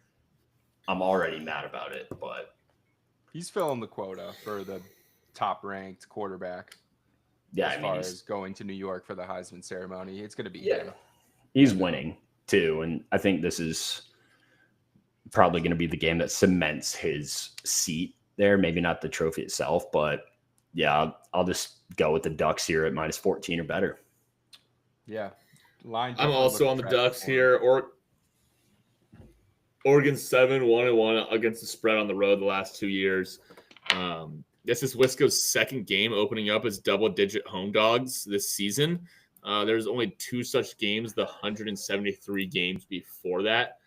I'm already mad about it, but he's filling the quota for the top ranked quarterback. Yeah, as far as going to New York for the Heisman ceremony, it's going to be him. He's winning too, and I think this is probably going to be the game that cements his seat there. Maybe not the trophy itself, but yeah, I'll just go with the Ducks here at -14 or better. Yeah, I'm also on the Ducks here. Oregon 7-1-1 against the spread on the road the last 2 years. This is Wisco's second game opening up as double-digit home dogs this season. There's only 2 such games, the 173 games before that.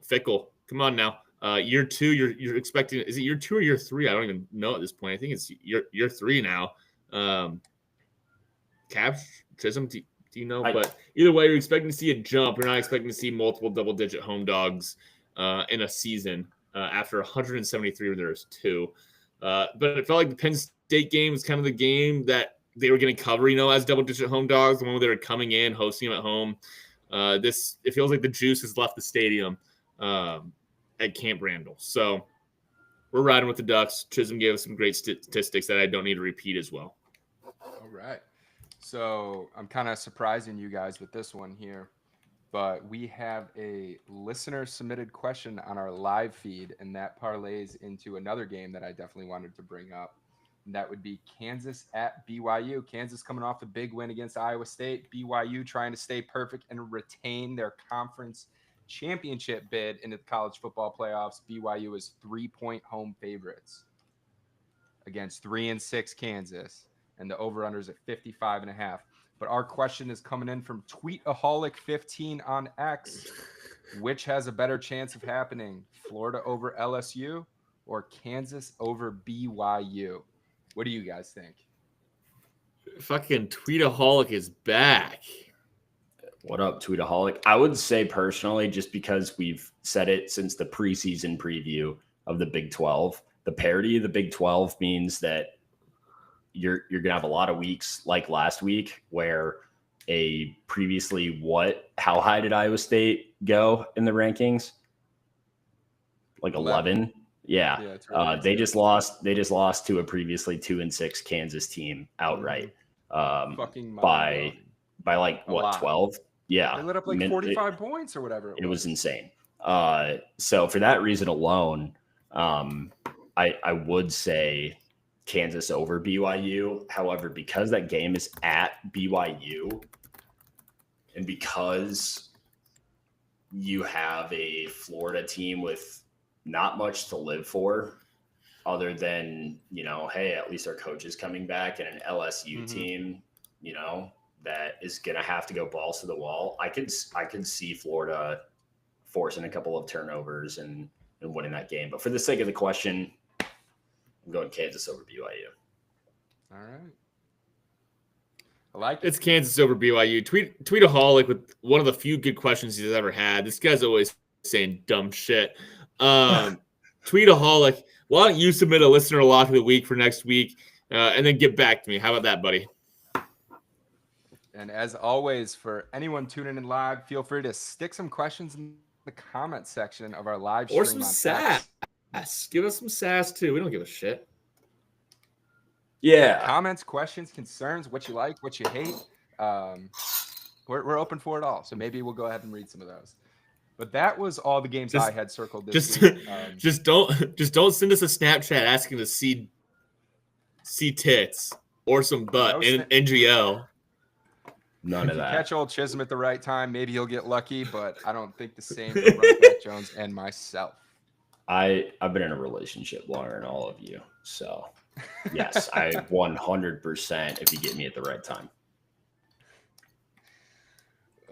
Fickle, come on now. Year 2, you're expecting. Is it year 2 or year 3? I don't even know at this point. I think it's year 3 now. Caps, Chisholm, do you know? But either way, you're expecting to see a jump. You're not expecting to see multiple double-digit home dogs in a season. After 173, there's 2. But it felt like the Penn State game was kind of the game that they were going to cover, as double-digit home dogs, the one where they were coming in, hosting them at home. It feels like the juice has left the stadium at Camp Randall. So we're riding with the Ducks. Chisholm gave us some great statistics that I don't need to repeat as well. All right. So I'm kind of surprising you guys with this one here, but we have a listener-submitted question on our live feed, and that parlays into another game that I definitely wanted to bring up. And that would be Kansas at BYU. Kansas coming off a big win against Iowa State. BYU trying to stay perfect and retain their conference championship bid into the college football playoffs. BYU is 3-point home favorites against 3-6 Kansas, and the over-under is at 55.5. But our question is coming in from Tweetaholic15 on X. Which has a better chance of happening? Florida over LSU or Kansas over BYU? What do you guys think? Fucking Tweetaholic is back. What up, Tweetaholic? I would say personally, just because we've said it since the preseason preview of the Big 12, the parity of the Big 12 means that you're going to have a lot of weeks like last week where how high did Iowa State go in the rankings? Like 11. Yeah. Really they just lost to a previously 2-6 Kansas team outright. By by like A what lot. 12? Yeah, They lit up like 45 points or whatever. It was insane. So for that reason alone, I would say Kansas over BYU. However, because that game is at BYU, and because you have a Florida team with not much to live for, other than, hey, at least our coach is coming back, and an LSU team, that is going to have to go balls to the wall. I could see Florida forcing a couple of turnovers and winning that game. But for the sake of the question, I'm going Kansas over BYU. All right. I like it. It's Kansas over BYU. Tweetaholic with one of the few good questions he's ever had. This guy's always saying dumb shit. Tweetaholic, why don't you submit a listener lock of the week for next week and then get back to me? How about that, buddy? And as always, for anyone tuning in live, feel free to stick some questions in the comment section of our live stream. Or some sass. Give us some sass, too. We don't give a shit. Yeah. Comments, questions, concerns, what you like, what you hate. We're open for it all. So maybe we'll go ahead and read some of those. But that was all the games I had circled this week. Just don't send us a Snapchat asking to see tits or some butt in NGL. None of that. Catch old Chisholm at the right time, maybe he'll get lucky, but I don't think the same for running back Jones and myself. I've been in a relationship longer than all of you, so yes, I 100% if you get me at the right time.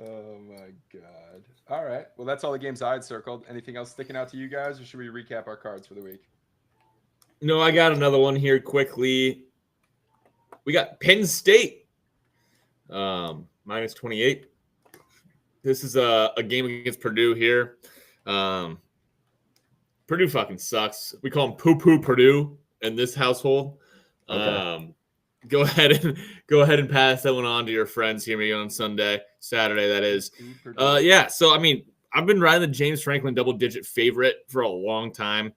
Oh my God! All right, well that's all the games I had circled. Anything else sticking out to you guys, or should we recap our cards for the week? No, I got another one here quickly. We got Penn State. Minus 28. This is a game against Purdue here. Purdue fucking sucks. We call them poo-poo Purdue in this household. Okay. Go ahead and pass that one on to your friends here maybe on Saturday, that is. Yeah, so I mean, I've been riding the James Franklin double-digit favorite for a long time.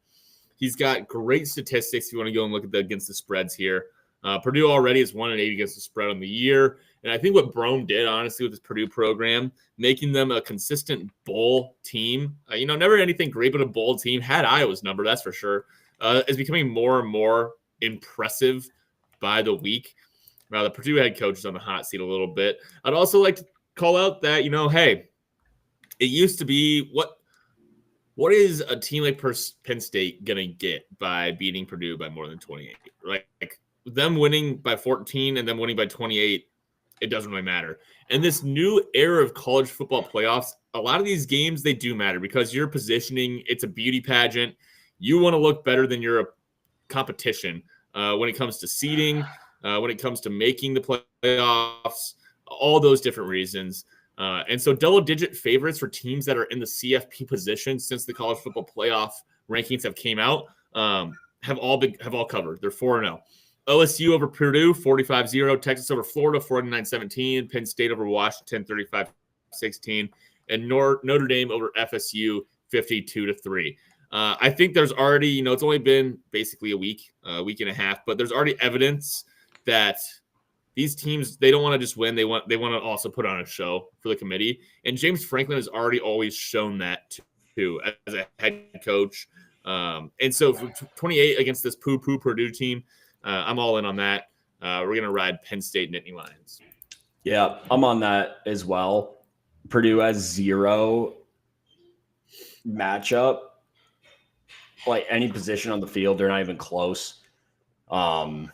He's got great statistics if you want to go and look at against the spreads here. Purdue already is 1-8 against the spread on the year. And I think what Brome did, honestly, with this Purdue program, making them a consistent bowl team, never anything great, but a bowl team, had Iowa's number, that's for sure, is becoming more and more impressive by the week. The Purdue head coach is on the hot seat a little bit. I'd also like to call out that, hey, it used to be what is a team like Penn State going to get by beating Purdue by more than 28? Like them winning by 14 and them winning by 28, it doesn't really matter. And this new era of college football playoffs, a lot of these games, they do matter because you're positioning. It's a beauty pageant. You want to look better than your competition when it comes to seeding, when it comes to making the playoffs, all those different reasons. And so double-digit favorites for teams that are in the CFP position since the college football playoff rankings have came out have all covered. They're 4-0. OSU over Purdue, 45-0. Texas over Florida, 49-17. Penn State over Washington, 35-16. And Notre Dame over FSU, 52-3. I think there's already, it's only been basically a week and a half, but there's already evidence that these teams, they don't want to just win. They want to also put on a show for the committee. And James Franklin has already always shown that too as a head coach. And so for 28 against this poo-poo Purdue team, I'm all in on that. We're going to ride Penn State Nittany Lions. Yeah, I'm on that as well. Purdue has 0 matchup. Like any position on the field, they're not even close. Nittany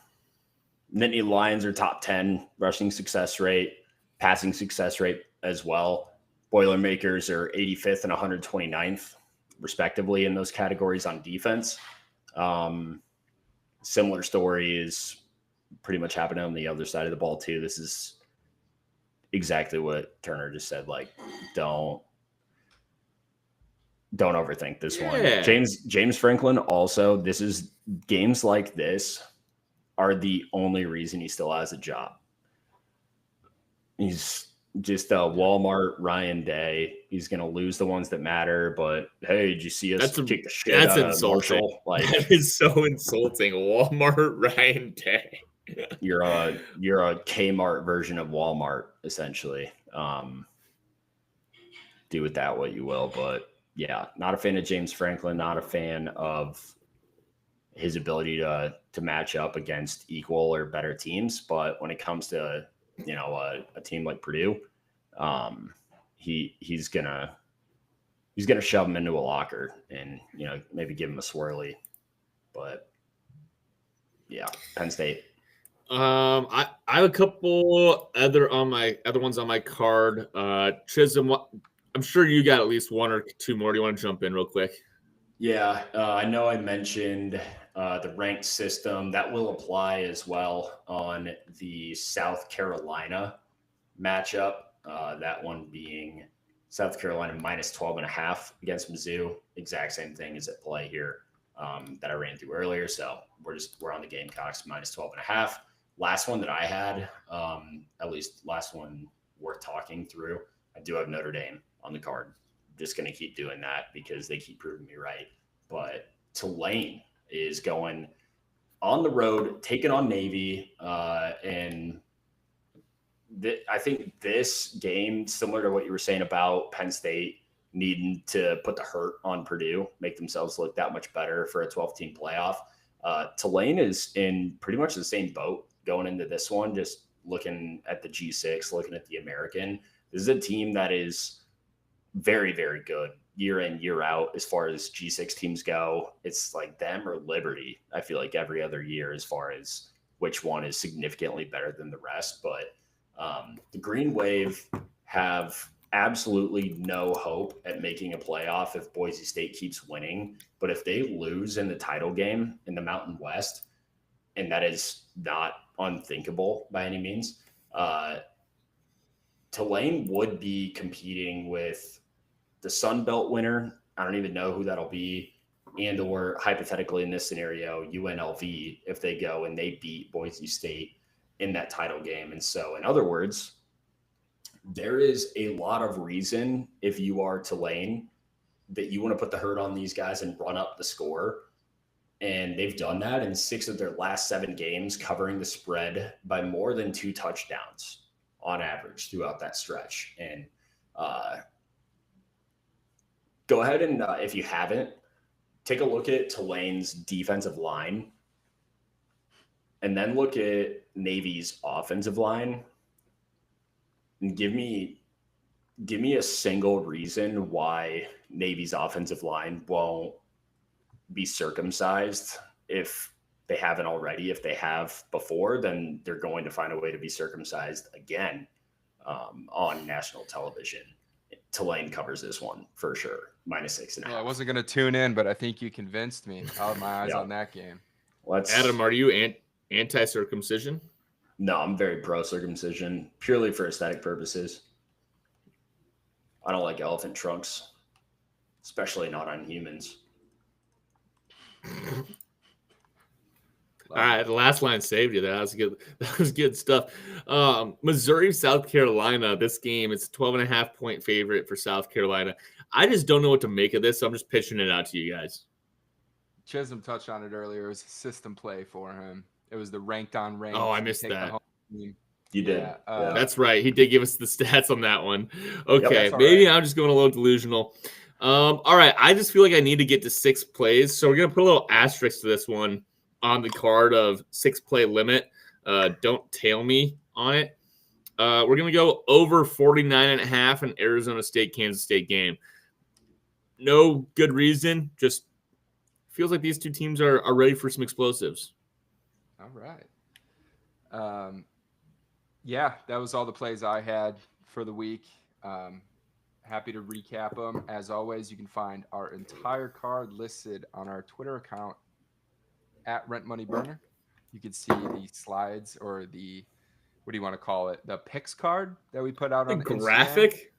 Lions are top 10 rushing success rate, passing success rate as well. Boilermakers are 85th and 129th, respectively, in those categories on defense. Similar story is pretty much happening on the other side of the ball too. This is exactly what Turner just said. Like, don't overthink this one. James Franklin also, this is games like this are the only reason he still has a job. He's just a Walmart Ryan Day. He's going to lose the ones that matter, but hey, did you see us kick the shit out of Marshall? Like, that is so insulting. Walmart Ryan Day. You're a Kmart version of Walmart, essentially. Do with that what you will, but yeah, not a fan of James Franklin. Not a fan of his ability to match up against equal or better teams. But when it comes to a team like Purdue, he's gonna shove him into a locker and maybe give him a swirly. But yeah, Penn State. I have a couple other ones on my card. Chisholm, I'm sure you got at least one or two more. Do you want to jump in real quick? Yeah, I know I mentioned the ranked system. That will apply as well on the South Carolina matchup. That one being South Carolina minus 12.5 against Mizzou. Exact same thing is at play here that I ran through earlier. So we're on the Gamecocks minus 12.5. Last one that I had, at least last one worth talking through, I do have Notre Dame on the card. I'm just going to keep doing that because they keep proving me right. But Tulane is going on the road, taking on Navy, and I think this game, similar to what you were saying about Penn State needing to put the hurt on Purdue, make themselves look that much better for a 12-team playoff. Tulane is in pretty much the same boat going into this one, just looking at the G6, looking at the American. This is a team that is very, very good year in, year out as far as G6 teams go. It's like them or Liberty, I feel like, every other year as far as which one is significantly better than the rest. But the Green Wave have absolutely no hope at making a playoff if Boise State keeps winning. But if they lose in the title game in the Mountain West, and that is not unthinkable by any means, Tulane would be competing with the Sun Belt winner. I don't even know who that'll be. And or hypothetically in this scenario, UNLV, if they go and they beat Boise State in that title game. And so, in other words, there is a lot of reason, if you are Tulane, that you want to put the hurt on these guys and run up the score. And they've done that in 6 of their last 7 games, covering the spread by more than 2 touchdowns on average throughout that stretch. And go ahead and, if you haven't, take a look at Tulane's defensive line and then look at Navy's offensive line and give me a single reason why Navy's offensive line won't be circumcised if they haven't already. If they have before, then they're going to find a way to be circumcised again on national television. Tulane covers this one for sure. -6.5. Yeah, I wasn't going to tune in, but I think you convinced me. I'll have my eyes on that game. Adam, are you anti-circumcision? No, I'm very pro-circumcision, purely for aesthetic purposes. I don't like elephant trunks, especially not on humans. All right, the last line saved you. That was good. That was good stuff. Missouri, South Carolina. This game, it's a 12.5-point favorite for South Carolina. I just don't know what to make of this, so I'm just pitching it out to you guys. Chisholm touched on it earlier. It was a system play for him. It was the ranked on ranked. Oh, I missed that. You did. Yeah, that's right. He did give us the stats on that one. Okay, Yep, maybe right. I'm just going a little delusional. All right, I just feel like I need to get to 6 plays, so we're going to put a little asterisk to this one on the card of 6-play limit. Don't tail me on it. We're going to go over 49.5 in Arizona State, Kansas State game. No good reason. Just feels like these two teams are ready for some explosives. All right. Yeah, that was all the plays I had for the week. Happy to recap them. As always, you can find our entire card listed on our Twitter account at Rent Money Burner. You can see the slides or the, what do you want to call it? The picks card that we put out on graphic.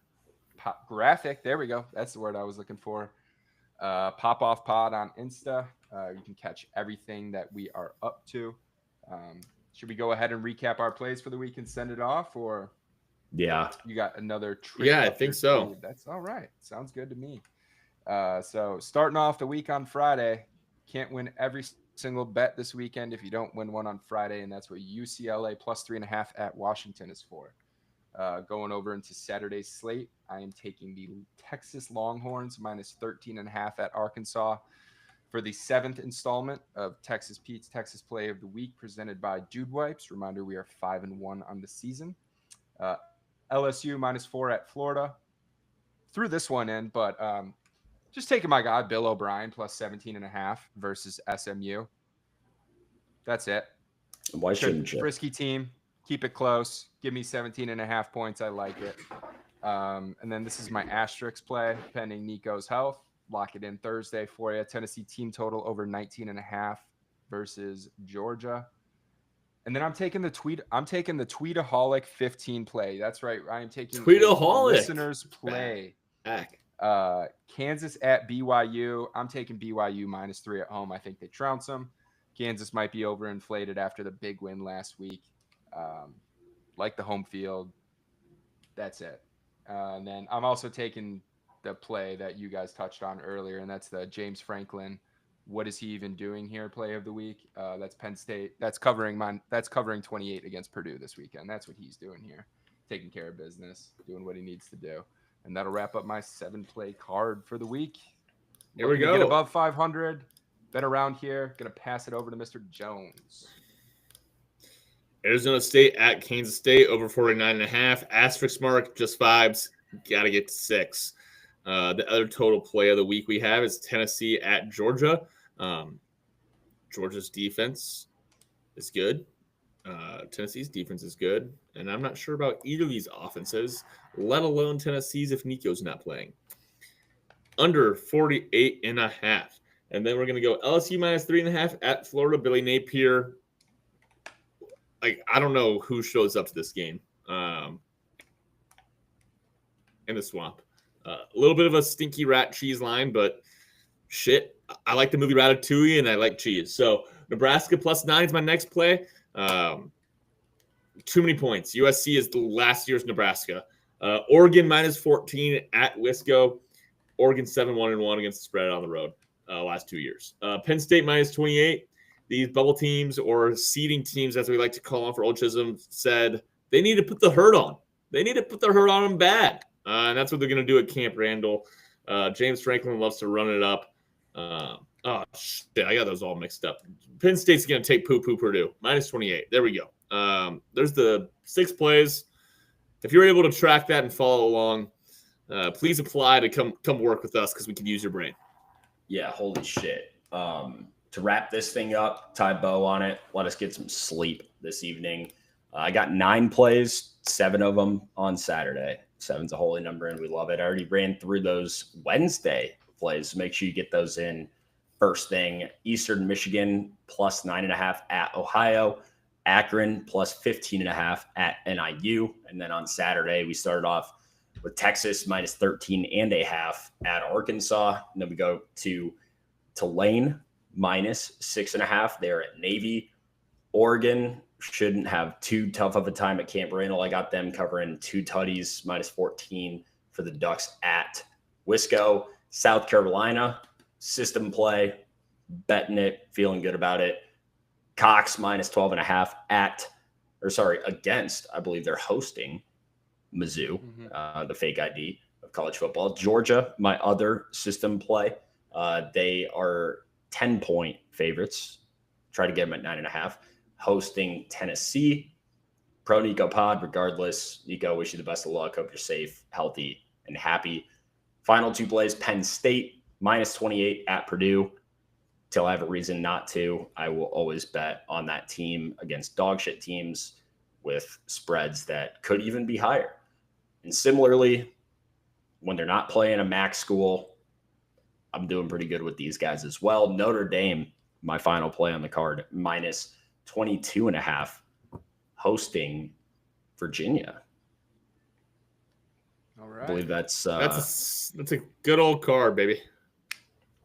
Graphic. There we go. That's the word I was looking for. Pop Off Pod on Insta. You can catch everything that we are up to. Should we go ahead and recap our plays for the week and send it off, or yeah, you got another trick? Yeah, I think so. Feed? That's all right. Sounds good to me. So starting off the week on Friday, can't win every single bet this weekend if you don't win one on Friday, and that's what UCLA plus 3.5 at Washington is for. Going over into Saturday's slate, I am taking the Texas Longhorns minus 13.5 at Arkansas for the 7th installment of Texas Pete's Texas Play of the Week presented by Dude Wipes. Reminder, we are 5-1 on the season. LSU minus 4 at Florida. Threw this one in, but just taking my guy Bill O'Brien plus 17.5 versus SMU. That's it. Why shouldn't you? Frisky team. Keep it close. Give me 17.5 points. I like it. And then this is my asterisk play pending Nico's health. Lock it in Thursday for you. Tennessee team total over 19.5 versus Georgia. And then I'm taking the Tweetaholic 15 play. That's right. I am taking Tweetaholic listeners play. Back. Kansas at BYU. I'm taking BYU minus 3 at home. I think they trounce them. Kansas might be overinflated after the big win last week. Like the home field. That's it. And then I'm also taking the play that you guys touched on earlier, and that's the James Franklin. What is he even doing here? Play of the week. That's Penn State. That's covering 28 against Purdue this weekend. That's what he's doing here. Taking care of business, doing what he needs to do. And that'll wrap up my 7-play card for the week. Here we go. Get above 500. Been around here. Going to pass it over to Mr. Jones. Arizona State at Kansas State over 49.5. Asterisk mark, just vibes. Got to get to 6. The other total play of the week we have is Tennessee at Georgia. Georgia's defense is good. Tennessee's defense is good. And I'm not sure about either of these offenses, let alone Tennessee's if Nico's not playing. Under 48.5. And then we're going to go LSU minus 3.5 at Florida. Billy Napier. I don't know who shows up to this game in the swamp. A little bit of a stinky rat cheese line, but shit, I like the movie Ratatouille and I like cheese. So Nebraska plus 9 is my next play. Too many points. USC is the last year's Nebraska. Oregon minus 14 at Wisco. Oregon 7-1-1 against the spread on the road last 2 years. Penn State minus 28. These bubble teams or seeding teams, as we like to call them for Old Chisholm, said they need to put the hurt on. They need to put the hurt on them bad. And that's what they're going to do at Camp Randall. James Franklin loves to run it up. Oh, shit, I got those all mixed up. Penn State's going to take poo-poo Purdue. Minus 28. There we go. There's the 6 plays. If you're able to track that and follow along, please apply to come work with us because we can use your brain. Yeah, holy shit. To wrap this thing up, tie a bow on it, let us get some sleep this evening. I got 9 plays, 7 of them on Saturday. 7's a holy number, and we love it. I already ran through those Wednesday plays, so make sure you get those in first thing. Eastern Michigan plus 9.5 at Ohio. Akron plus 15.5 at NIU. And then on Saturday, we started off with Texas minus 13.5 at Arkansas. And then we go to Tulane minus 6.5 there at Navy. Oregon shouldn't have too tough of a time at Camp Randall. I got them covering 2 tutties, minus 14 for the Ducks at Wisco. South Carolina, system play, betting it, feeling good about it. Cox minus 12.5 against, I believe they're hosting Mizzou, the fake ID of college football. Georgia, my other system play. They are 10-point favorites. Try to get them at 9.5. Hosting Tennessee. Pro Nico Pod, regardless. Nico, wish you the best of luck. Hope you're safe, healthy, and happy. Final 2 plays, Penn State, minus 28 at Purdue. Till I have a reason not to, I will always bet on that team against dog shit teams with spreads that could even be higher. And similarly, when they're not playing a MAC school, I'm doing pretty good with these guys as well. Notre Dame, my final play on the card, minus 22.5, hosting Virginia. All right. I believe that's a good old card, baby.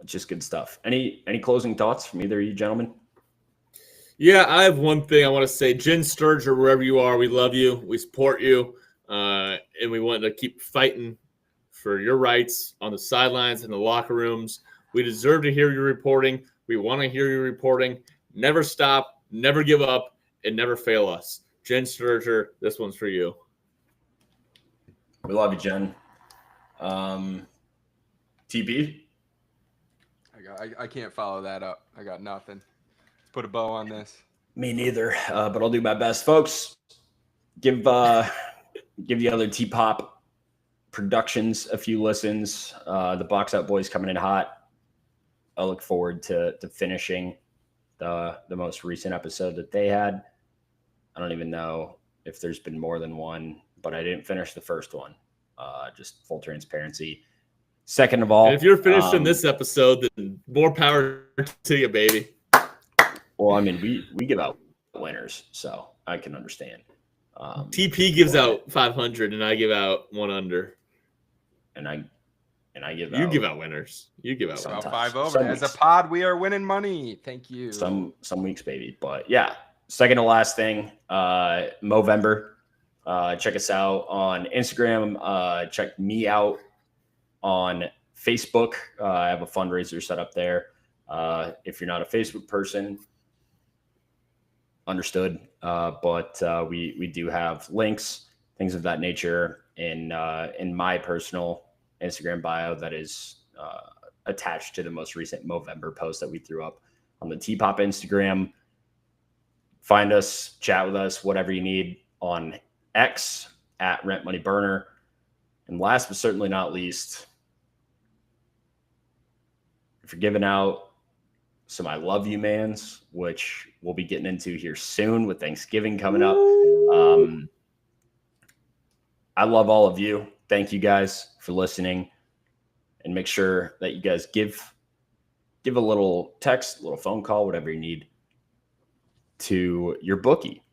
Just good stuff. Any closing thoughts from either of you gentlemen? Yeah, I have one thing I want to say. Jen Sturger, wherever you are, we love you. We support you. And we want to keep fighting for your rights on the sidelines and the locker rooms. We deserve to hear your reporting. We want to hear you reporting. Never stop, never give up, and never fail us. Jen Sturger, this one's for you. We love you, Jen. TP? I can't follow that up. I got nothing. Put a bow on this. Me neither, but I'll do my best. Folks, give the other T-Pop Productions a few listens. The Box Out Boys coming in hot. I look forward to finishing the most recent episode that they had. I don't even know if there's been more than one, but I didn't finish the first one. Just full transparency. Second of all, and if you're finished in this episode, then more power to you, baby. Well, I mean, we give out winners, so I can understand. TP gives out 500, and I give out one under. And I give You out. give out winners. You give out About winners. 5 over. Some As a weeks. pod, we are winning money. Thank you. Some weeks, baby. But yeah, second to last thing, Movember. Check us out on Instagram. Check me out on Facebook. I have a fundraiser set up there. If you're not a Facebook person, understood. But we do have links, things of that nature in my personal Instagram bio that is attached to the most recent Movember post that we threw up on the T-Pop Instagram. Find us, chat with us, whatever you need on X at Rent Money Burner. And last but certainly not least, if you're giving out some I love you mans, which we'll be getting into here soon with Thanksgiving coming up. I love all of you. Thank you guys for listening. And make sure that you guys give a little text, a little phone call, whatever you need to your bookie.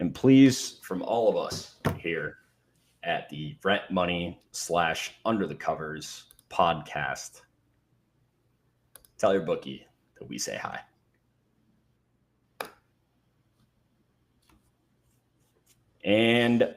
And please, from all of us here at the Rent Money / Under the Covers podcast, tell your bookie that we say hi. And